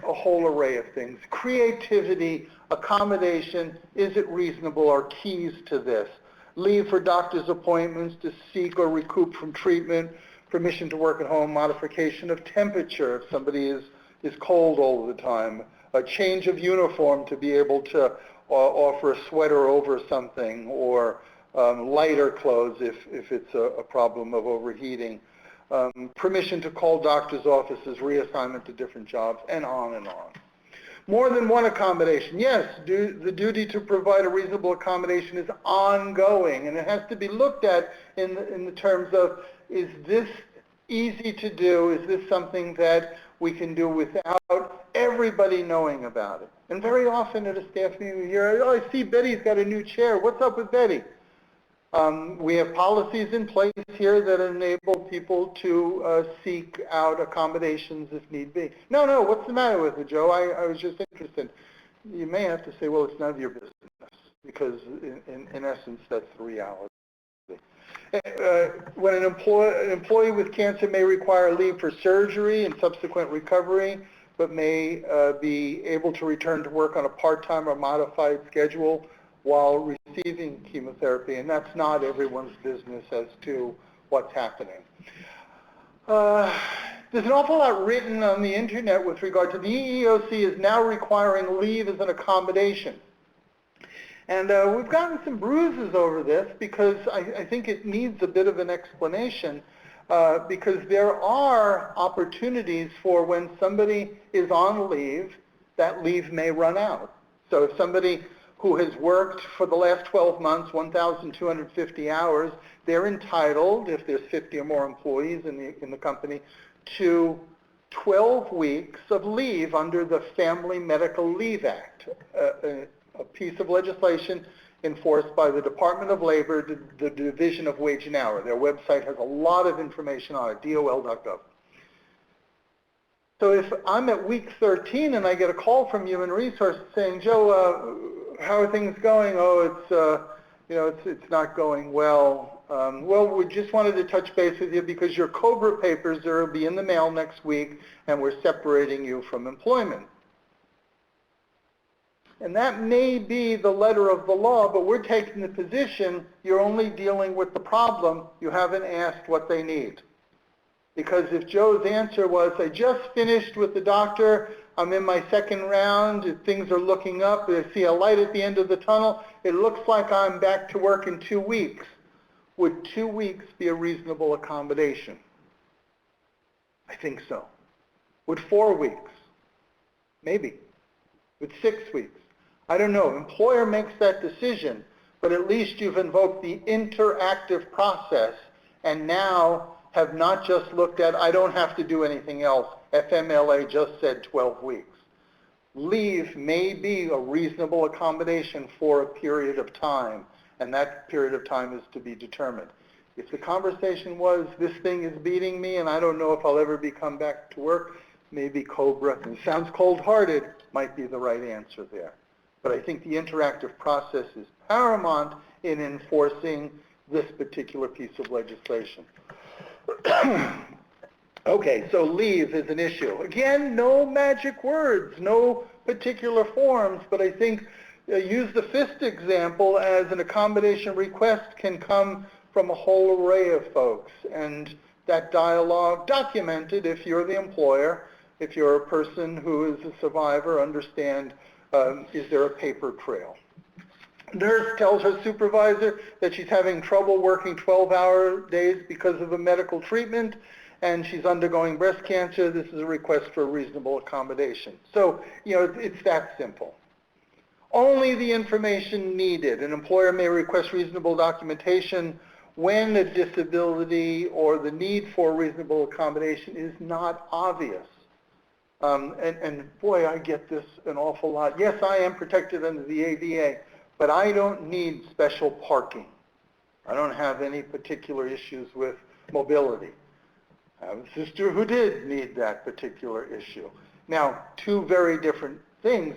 a whole array of things. Creativity, accommodation, is it reasonable, are keys to this. Leave for doctor's appointments to seek or recoup from treatment, permission to work at home, modification of temperature if somebody is cold all the time, a change of uniform to be able to offer a sweater over something, or lighter clothes if it's a problem of overheating, permission to call doctor's offices, reassignment to different jobs, and on and on. More than one accommodation. Yes, the duty to provide a reasonable accommodation is ongoing, and it has to be looked at in the terms of, is this easy to do? Is this something that we can do without everybody knowing about it? And very often at a staff meeting, we hear, oh, I see Betty's got a new chair. What's up with Betty? We have policies in place here that enable people to seek out accommodations if need be. No, what's the matter with it, Joe? I was just interested. You may have to say, well, it's none of your business, because in essence, that's the reality. When an employee with cancer may require leave for surgery and subsequent recovery, but may be able to return to work on a part-time or modified schedule while receiving chemotherapy, and that's not everyone's business as to what's happening. There's an awful lot written on the internet with regard to the EEOC is now requiring leave as an accommodation. And we've gotten some bruises over this because I think it needs a bit of an explanation, because there are opportunities for when somebody is on leave, that leave may run out. So if somebody who has worked for the last 12 months, 1,250 hours, they're entitled, if there's 50 or more employees in the company, to 12 weeks of leave under the Family Medical Leave Act, a piece of legislation enforced by the Department of Labor, the Division of Wage and Hour. Their website has a lot of information on it, dol.gov. So if I'm at week 13 and I get a call from Human Resources saying, Joe, how are things going? Oh, it's not going well. Well, we just wanted to touch base with you because your COBRA papers will be in the mail next week, and we're separating you from employment. And that may be the letter of the law, but we're taking the position you're only dealing with the problem. You haven't asked what they need. Because if Joe's answer was, I just finished with the doctor, I'm in my second round, things are looking up, I see a light at the end of the tunnel, it looks like I'm back to work in 2 weeks. Would 2 weeks be a reasonable accommodation? I think so. Would 4 weeks? Maybe. Would 6 weeks? I don't know. Employer makes that decision, but at least you've invoked the interactive process and now have not just looked at, I don't have to do anything else. FMLA just said 12 weeks. Leave may be a reasonable accommodation for a period of time, and that period of time is to be determined. If the conversation was, this thing is beating me and I don't know if I'll ever come back to work, maybe COBRA, and it sounds cold-hearted, might be the right answer there. But I think the interactive process is paramount in enforcing this particular piece of legislation. Okay, so leave is an issue. Again, no magic words, no particular forms, but I think use the FIST example as an accommodation request can come from a whole array of folks, and that dialogue documented if you're the employer, if you're a person who is a survivor, understand is there a paper trail. Nurse tells her supervisor that she's having trouble working 12-hour days because of a medical treatment, and she's undergoing breast cancer. This is a request for a reasonable accommodation. So, it's that simple. Only the information needed. An employer may request reasonable documentation when a disability or the need for reasonable accommodation is not obvious. And boy, I get this an awful lot. Yes, I am protected under the ADA, but I don't need special parking. I don't have any particular issues with mobility. I have a sister who did need that particular issue. Now, two very different things.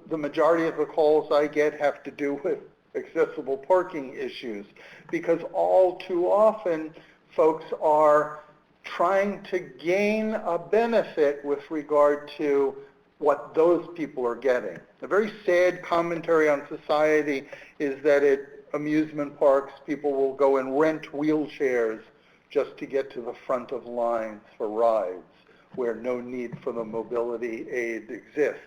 The majority of the calls I get have to do with accessible parking issues, because all too often folks are trying to gain a benefit with regard to what those people are getting. A very sad commentary on society is that at amusement parks, people will go and rent wheelchairs just to get to the front of lines for rides, where no need for the mobility aid exists.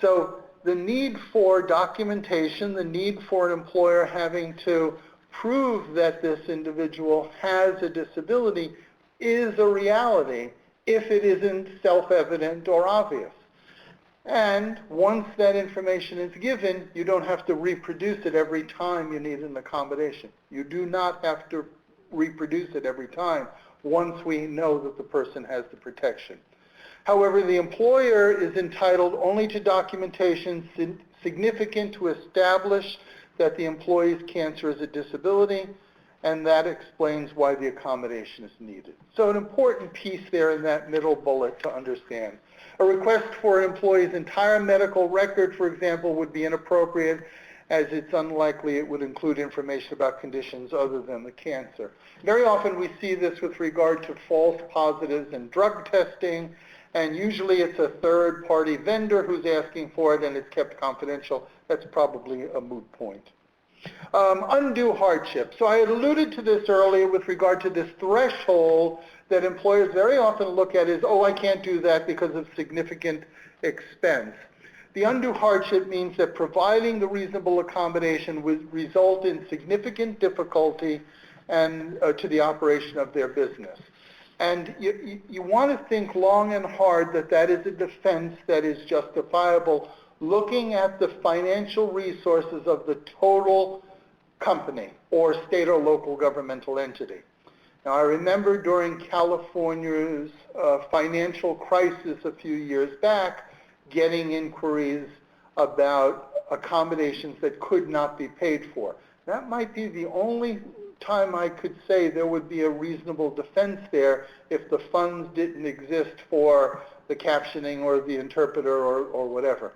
So the need for documentation, the need for an employer having to prove that this individual has a disability is a reality if it isn't self-evident or obvious. And once that information is given, you don't have to reproduce it every time you need an accommodation. You do not have to reproduce it every time once we know that the person has the protection. However, the employer is entitled only to documentation significant to establish that the employee's cancer is a disability, and that explains why the accommodation is needed. So an important piece there in that middle bullet to understand. A request for an employee's entire medical record, for example, would be inappropriate, as it's unlikely it would include information about conditions other than the cancer. Very often we see this with regard to false positives and drug testing, and usually it's a third-party vendor who's asking for it and it's kept confidential. That's probably a moot point. Undue hardship. So I had alluded to this earlier with regard to this threshold that employers very often look at is, oh, I can't do that because of significant expense. The undue hardship means that providing the reasonable accommodation would result in significant difficulty and to the operation of their business. And you want to think long and hard that that is a defense that is justifiable, looking at the financial resources of the total company or state or local governmental entity. Now, I remember during California's financial crisis a few years back, getting inquiries about accommodations that could not be paid for. That might be the only time I could say there would be a reasonable defense there if the funds didn't exist for the captioning or the interpreter or whatever.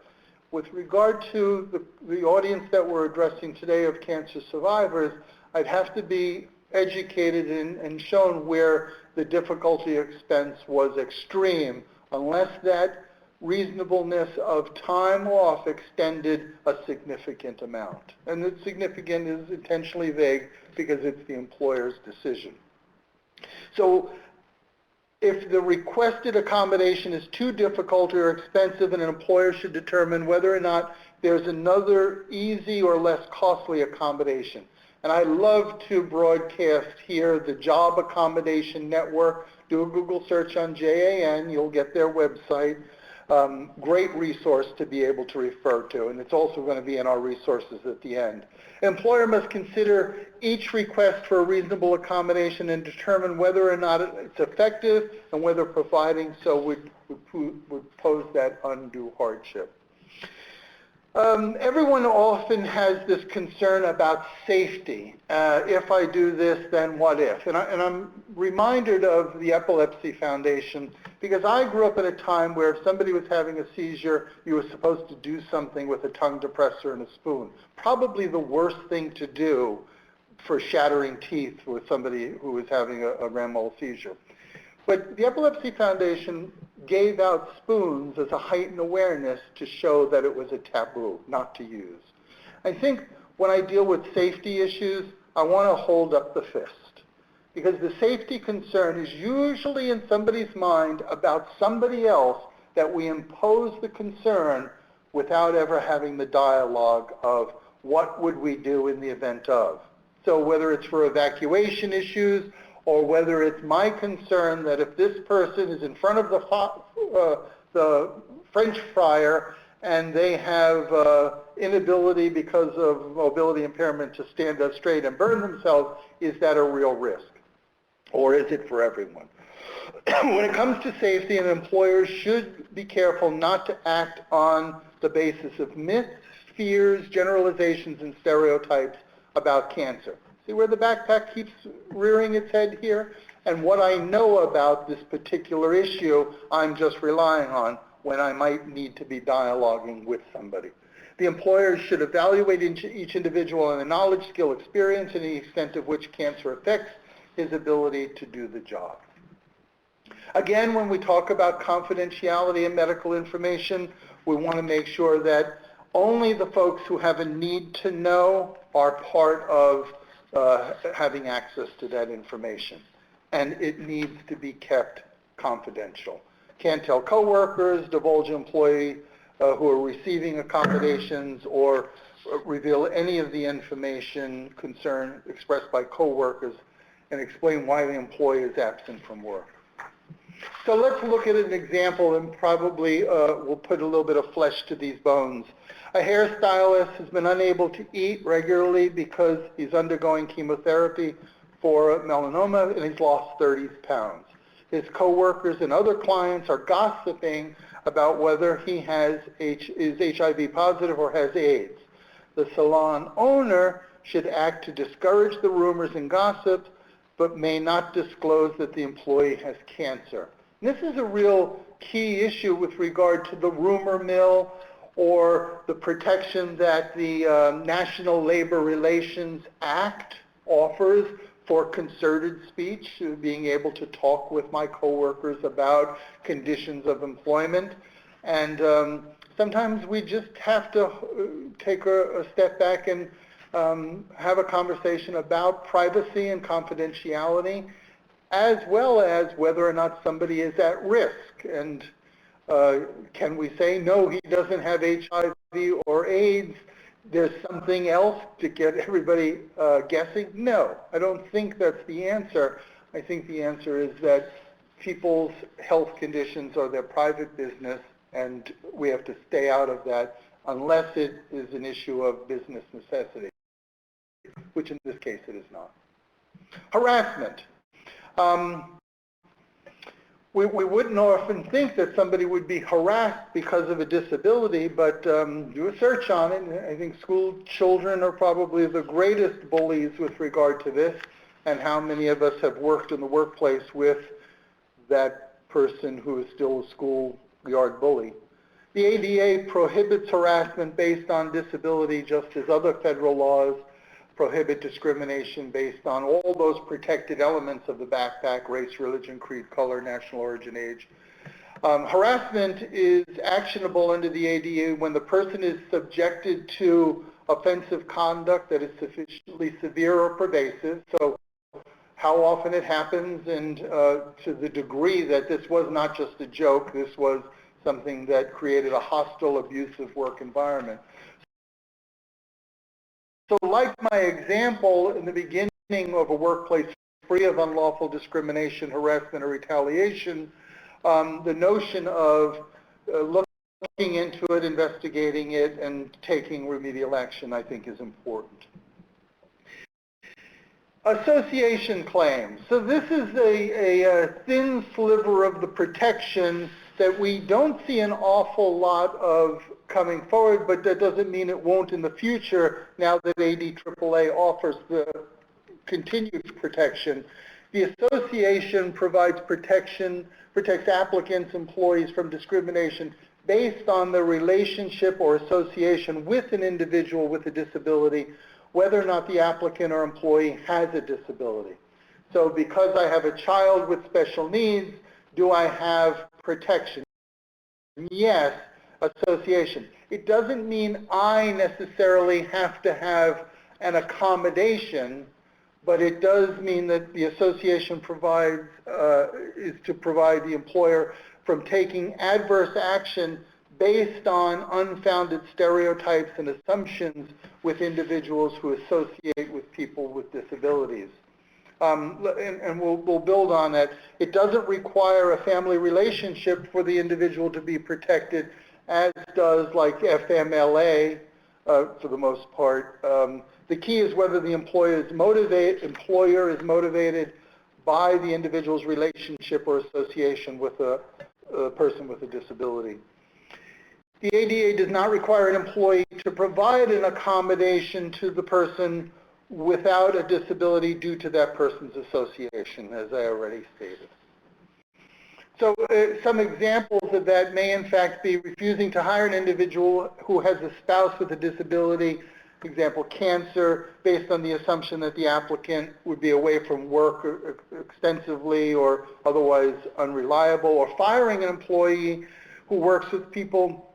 With regard to the audience that we're addressing today of cancer survivors, I'd have to be educated and shown where the difficulty expense was extreme, unless that reasonableness of time off extended a significant amount. And the significant is intentionally vague because it's the employer's decision. So if the requested accommodation is too difficult or expensive, an employer should determine whether or not there's another easy or less costly accommodation. And I love to broadcast here the Job Accommodation Network. Do a Google search on JAN, you'll get their website. Great resource to be able to refer to, and it's also going to be in our resources at the end. Employer must consider each request for a reasonable accommodation and determine whether or not it's effective and whether providing so would pose that undue hardship. Everyone often has this concern about safety. If I do this, then what if? And I'm reminded of the Epilepsy Foundation because I grew up at a time where if somebody was having a seizure, you were supposed to do something with a tongue depressor and a spoon. Probably the worst thing to do for shattering teeth with somebody who was having a grand mal seizure. But the Epilepsy Foundation gave out spoons as a heightened awareness to show that it was a taboo not to use. I think when I deal with safety issues, I want to hold up the fist because the safety concern is usually in somebody's mind about somebody else that we impose the concern without ever having the dialogue of what would we do in the event of. So whether it's for evacuation issues or whether it's my concern that if this person is in front of the French fryer and they have inability because of mobility impairment to stand up straight and burn themselves, is that a real risk? Or is it for everyone? When it comes to safety, an employer should be careful not to act on the basis of myths, fears, generalizations, and stereotypes about cancer. See where the backpack keeps rearing its head here? And what I know about this particular issue, I'm just relying on when I might need to be dialoguing with somebody. The employer should evaluate each individual on the knowledge, skill, experience, and the extent of which cancer affects his ability to do the job. Again, when we talk about confidentiality and medical information, we want to make sure that only the folks who have a need to know are part of having access to that information. And it needs to be kept confidential. Can't tell coworkers, divulge employee who are receiving accommodations, or reveal any of the information concern expressed by coworkers and explain why the employee is absent from work. So let's look at an example and probably we'll put a little bit of flesh to these bones. A hairstylist has been unable to eat regularly because he's undergoing chemotherapy for melanoma and he's lost 30 pounds. his coworkers and other clients are gossiping about whether he is HIV positive or has AIDS. The salon owner should act to discourage the rumors and gossip, but may not disclose that the employee has cancer. And this is a real key issue with regard to the rumor mill or the protection that the National Labor Relations Act offers for concerted speech, being able to talk with my coworkers about conditions of employment. And sometimes we just have to take a step back and have a conversation about privacy and confidentiality, as well as whether or not somebody is at risk. And can we say, no, he doesn't have HIV or AIDS, there's something else to get everybody guessing? No, I don't think that's the answer. I think the answer is that people's health conditions are their private business, and we have to stay out of that unless it is an issue of business necessity, which in this case it is not. Harassment. We wouldn't often think that somebody would be harassed because of a disability, but do a search on it, and I think school children are probably the greatest bullies with regard to this, and how many of us have worked in the workplace with that person who is still a schoolyard bully. The ADA prohibits harassment based on disability, just as other federal laws prohibit discrimination based on all those protected elements of the backpack: race, religion, creed, color, national origin, age. Harassment is actionable under the ADA when the person is subjected to offensive conduct that is sufficiently severe or pervasive. So how often it happens, and to the degree that this was not just a joke, this was something that created a hostile, abusive work environment. So like my example in the beginning of a workplace free of unlawful discrimination, harassment, or retaliation, the notion of looking into it, investigating it, and taking remedial action, I think, is important. Association claims. So this is a thin sliver of the protection that we don't see an awful lot of coming forward, but that doesn't mean it won't in the future now that ADAAA offers the continued protection. The association provides protection, protects applicants, employees from discrimination based on the relationship or association with an individual with a disability, whether or not the applicant or employee has a disability. So because I have a child with special needs, do I have protection? Yes, association. It doesn't mean I necessarily have to have an accommodation, but it does mean that the association provides, is to provide the employer from taking adverse action based on unfounded stereotypes and assumptions with individuals who associate with people with disabilities. And we'll build on that. It doesn't require a family relationship for the individual to be protected, as does like FMLA for the most part. The key is whether the employer is motivated by the individual's relationship or association with a person with a disability. The ADA does not require an employee to provide an accommodation to the person without a disability due to that person's association, as I already stated. So some examples of that may in fact be refusing to hire an individual who has a spouse with a disability, for example, cancer, based on the assumption that the applicant would be away from work extensively or otherwise unreliable, or firing an employee who works with people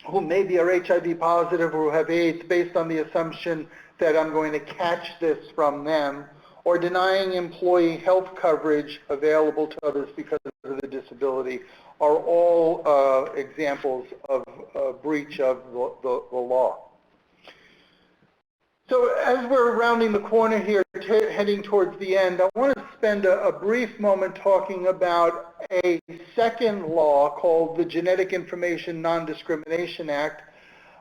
who maybe are HIV positive or who have AIDS based on the assumption that I'm going to catch this from them, or denying employee health coverage available to others because of the disability, are all examples of breach of the law. So as we're rounding the corner here, heading towards the end, I want to spend a brief moment talking about a second law called the Genetic Information Non-Discrimination Act.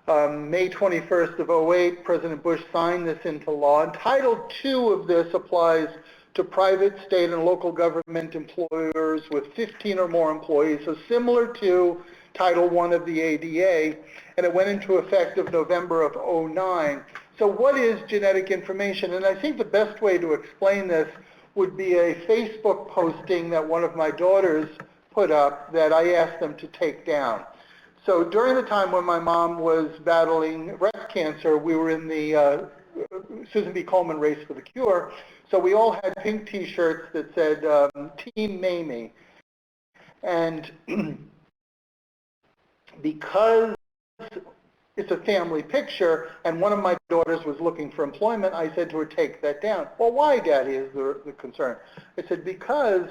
May 21st of 2008, President Bush signed this into law, and Title II of this applies to private, state, and local government employers with 15 or more employees, so similar to Title I of the ADA, and it went into effect of November of '09. So what is genetic information? And I think the best way to explain this would be a Facebook posting that one of my daughters put up that I asked them to take down. So during the time when my mom was battling breast cancer, we were in the Susan B. Komen Race for the Cure. So we all had pink T-shirts that said Team Mamie. And because it's a family picture and one of my daughters was looking for employment, I said to her, take that down. Well, why, Daddy, is the concern? I said, because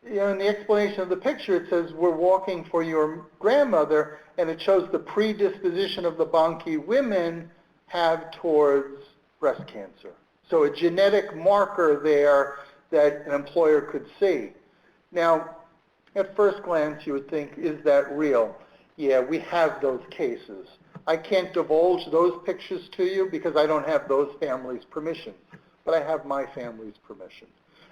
in the explanation of the picture, it says, we're walking for your grandmother, and it shows the predisposition of the Banki women have towards breast cancer. So a genetic marker there that an employer could see. Now, at first glance, you would think, is that real? Yeah, we have those cases. I can't divulge those pictures to you because I don't have those families' permission, but I have my family's permission.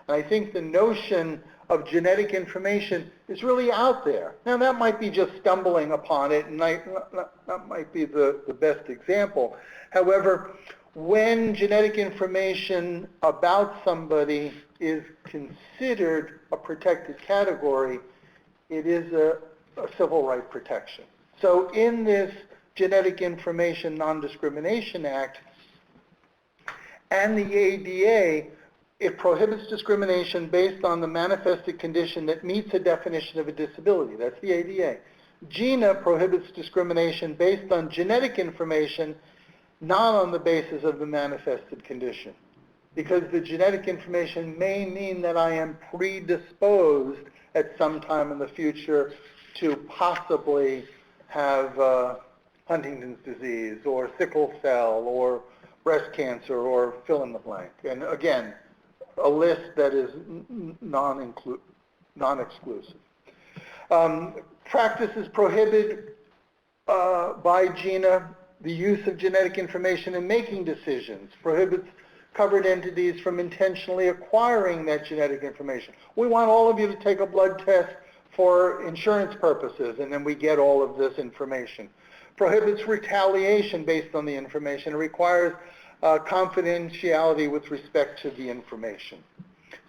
And I think the notion of genetic information is really out there. Now, that might be just stumbling upon it, and that might be the best example. However, when genetic information about somebody is considered a protected category, it is a civil right protection. So in this Genetic Information Non-Discrimination Act and the ADA, it prohibits discrimination based on the manifested condition that meets a definition of a disability. That's the ADA. GINA prohibits discrimination based on genetic information, not on the basis of the manifested condition. Because the genetic information may mean that I am predisposed at some time in the future to possibly have Huntington's disease or sickle cell or breast cancer or fill in the blank. And again, a list that is non-exclusive. Practices prohibited by GINA the use of genetic information in making decisions, prohibits covered entities from intentionally acquiring that genetic information. We want all of you to take a blood test for insurance purposes, and then we get all of this information. Prohibits retaliation based on the information. It requires confidentiality with respect to the information.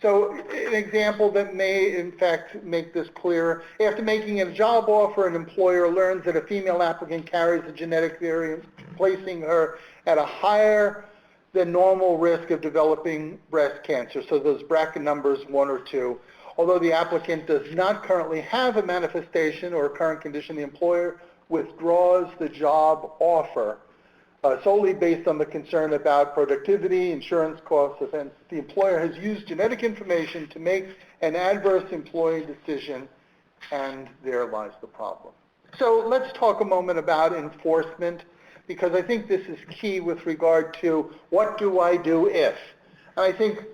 So an example that may, in fact, make this clear, after making a job offer, an employer learns that a female applicant carries a genetic variant, placing her at a higher than normal risk of developing breast cancer. So those bracket numbers 1 or 2. Although the applicant does not currently have a manifestation or a current condition, the employer withdraws the job offer solely based on the concern about productivity, insurance costs, offense. The employer has used genetic information to make an adverse employee decision, and there lies the problem. So let's talk a moment about enforcement, because I think this is key with regard to what do I do if. And I think,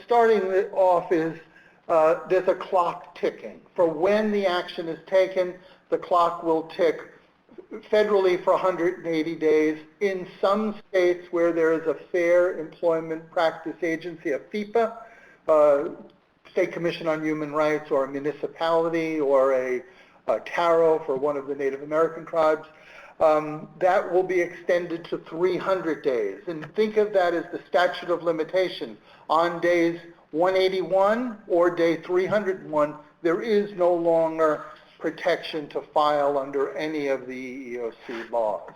starting off is there's a clock ticking. For when the action is taken, the clock will tick federally for 180 days. In some states where there is a Fair Employment Practice Agency, a FEPA, State Commission on Human Rights, or a municipality, or a taro for one of the Native American tribes, that will be extended to 300 days. And think of that as the statute of limitation. On days 181 or day 301, there is no longer protection to file under any of the EEOC laws.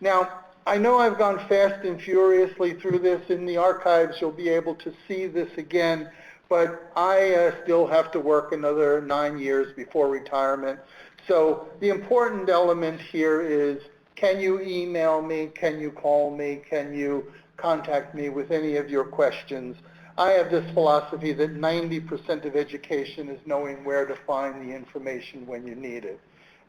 Now, I know I've gone fast and furiously through this. In the archives, you'll be able to see this again, but I still have to work another 9 years before retirement. So the important element here is, can you email me? Can you call me? Can you contact me with any of your questions? I have this philosophy that 90% of education is knowing where to find the information when you need it.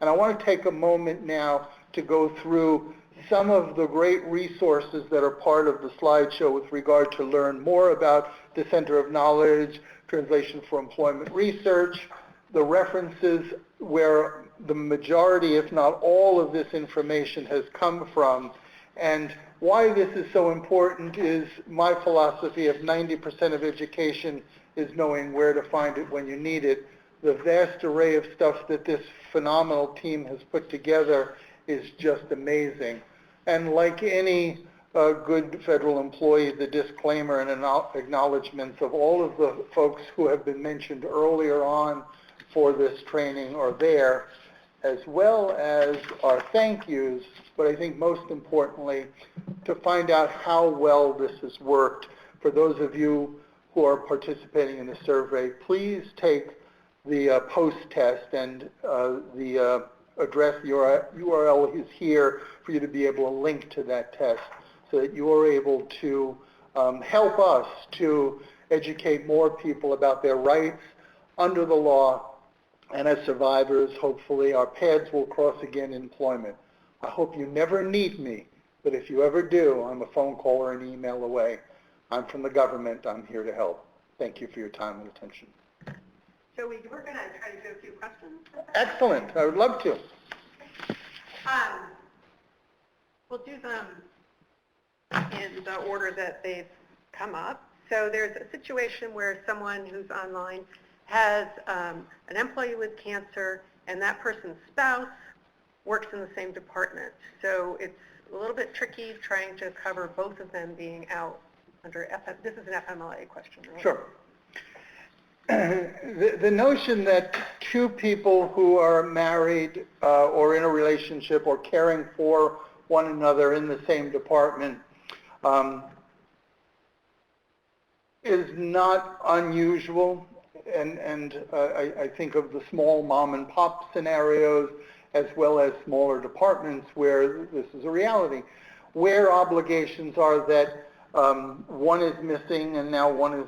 And I want to take a moment now to go through some of the great resources that are part of the slideshow with regard to learn more about the Center of Knowledge, Translation for Employment Research, the references where the majority, if not all of this information has come from, and why this is so important is my philosophy of 90% of education is knowing where to find it when you need it. The vast array of stuff that this phenomenal team has put together is just amazing. And like any good federal employee, the disclaimer and acknowledgments of all of the folks who have been mentioned earlier on for this training are there, as well as our thank yous, but I think most importantly, to find out how well this has worked. For those of you who are participating in the survey, please take the post-test, and the address URL is here for you to be able to link to that test so that you are able to help us to educate more people about their rights under the law. And as survivors, hopefully our paths will cross again in employment. I hope you never need me, but if you ever do, I'm a phone call or an email away. I'm from the government. I'm here to help. Thank you for your time and attention. So we're going to try to do a few questions. Excellent. I would love to. We'll do them in the order that they've come up. So there's a situation where someone who's online has an employee with cancer, and that person's spouse works in the same department. So it's a little bit tricky trying to cover both of them being out under this is an FMLA question, right? Sure. The notion that two people who are married or in a relationship or caring for one another in the same department is not unusual. And I think of the small mom and pop scenarios as well as smaller departments where this is a reality, where obligations are that one is missing and now one is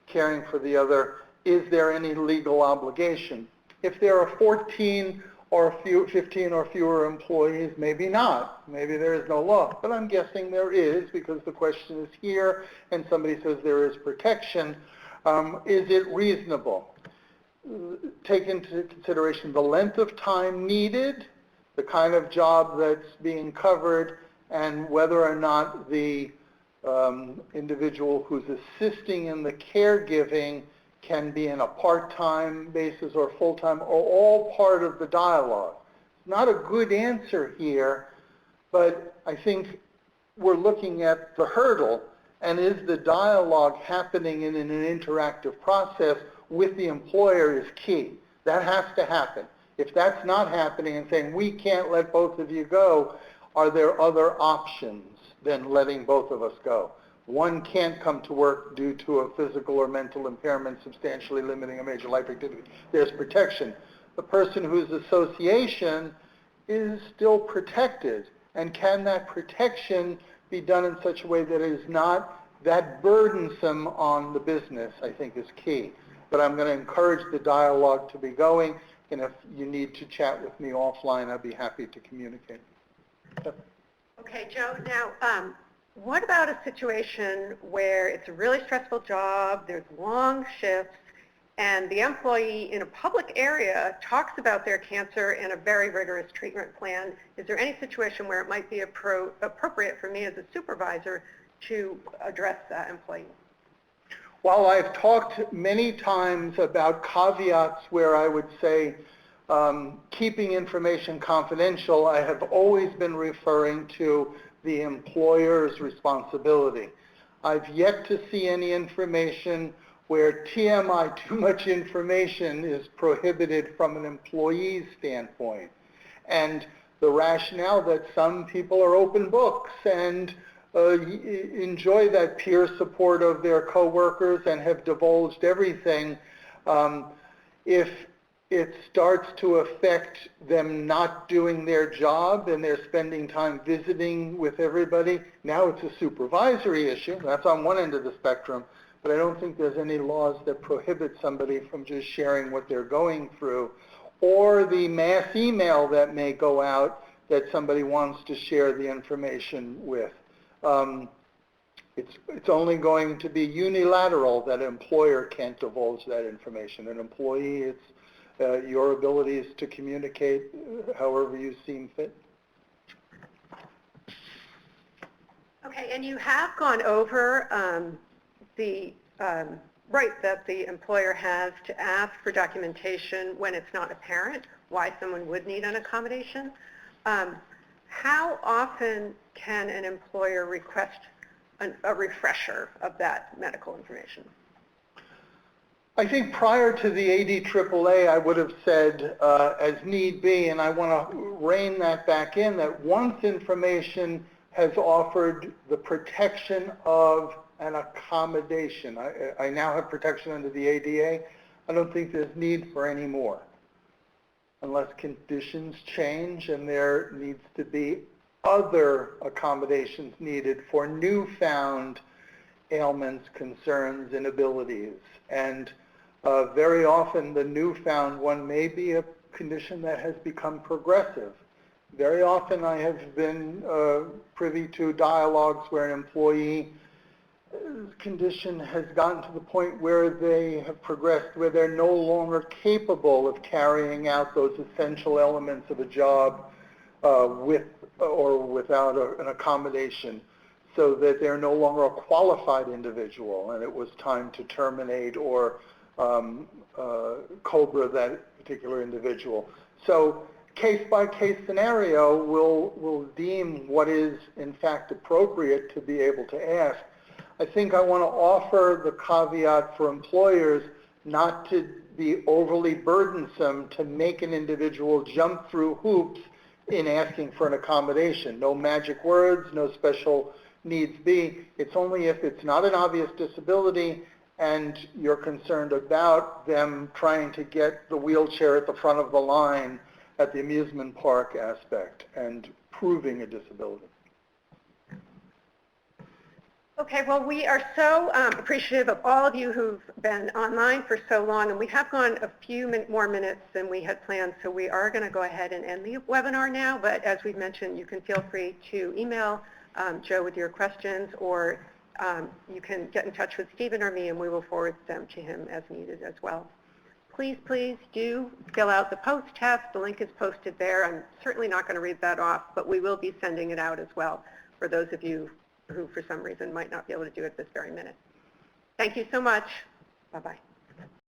caring for the other. Is there any legal obligation? If there are 14 or 15 or fewer employees, maybe not. Maybe there is no law. But I'm guessing there is, because the question is here and somebody says there is protection. Is it reasonable? Take into consideration the length of time needed, the kind of job that's being covered, and whether or not the individual who's assisting in the caregiving can be in a part-time basis or full-time, or all part of the dialogue. It's not a good answer here, but I think we're looking at the hurdle, and is the dialogue happening in an interactive process with the employer is key. That has to happen. If that's not happening and saying, we can't let both of you go, are there other options than letting both of us go? One can't come to work due to a physical or mental impairment substantially limiting a major life activity. There's protection. The person whose association is still protected, and can that protection be done in such a way that it is not that burdensome on the business, I think is key. But I'm going to encourage the dialogue to be going, and if you need to chat with me offline, I'd be happy to communicate. Okay, Joe, now, what about a situation where it's a really stressful job, there's long shifts, and the employee in a public area talks about their cancer and a very rigorous treatment plan? Is there any situation where it might be appropriate for me as a supervisor to address that employee? While I've talked many times about caveats where I would say keeping information confidential, I have always been referring to the employer's responsibility. I've yet to see any information where TMI, too much information, is prohibited from an employee's standpoint. And the rationale that some people are open books and enjoy that peer support of their coworkers and have divulged everything, if it starts to affect them not doing their job and they're spending time visiting with everybody, now it's a supervisory issue. That's on one end of the spectrum, but I don't think there's any laws that prohibit somebody from just sharing what they're going through, or the mass email that may go out that somebody wants to share the information with. It's only going to be unilateral that an employer can't divulge that information. An employee, it's your abilities to communicate however you seem fit. Okay, and you have gone over the right that the employer has to ask for documentation when it's not apparent why someone would need an accommodation. How often can an employer request a refresher of that medical information? I think prior to the ADAAA, I would have said as need be, and I want to rein that back in, that once information has offered the protection of an accommodation, I now have protection under the ADA, I don't think there's need for any more, unless conditions change and there needs to be other accommodations needed for newfound ailments, concerns, inabilities. And very often the newfound one may be a condition that has become progressive. Very often I have been privy to dialogues where an employee condition has gotten to the point where they have progressed, where they're no longer capable of carrying out those essential elements of a job with or without an accommodation, so that they're no longer a qualified individual and it was time to terminate or COBRA that particular individual. So case-by-case scenario will deem what is in fact appropriate to be able to ask. I think I want to offer the caveat for employers not to be overly burdensome to make an individual jump through hoops in asking for an accommodation. No magic words, no special needs be. It's only if it's not an obvious disability and you're concerned about them trying to get the wheelchair at the front of the line at the amusement park aspect and proving a disability. Okay, well, we are so appreciative of all of you who've been online for so long, and we have gone a few more minutes than we had planned, so we are going to go ahead and end the webinar now. But as we've mentioned, you can feel free to email Joe with your questions, or you can get in touch with Stephen or me, and we will forward them to him as needed as well. Please, please do fill out the post test. The link is posted there. I'm certainly not going to read that off, but we will be sending it out as well for those of you who for some reason might not be able to do it this very minute. Thank you so much. Bye-bye.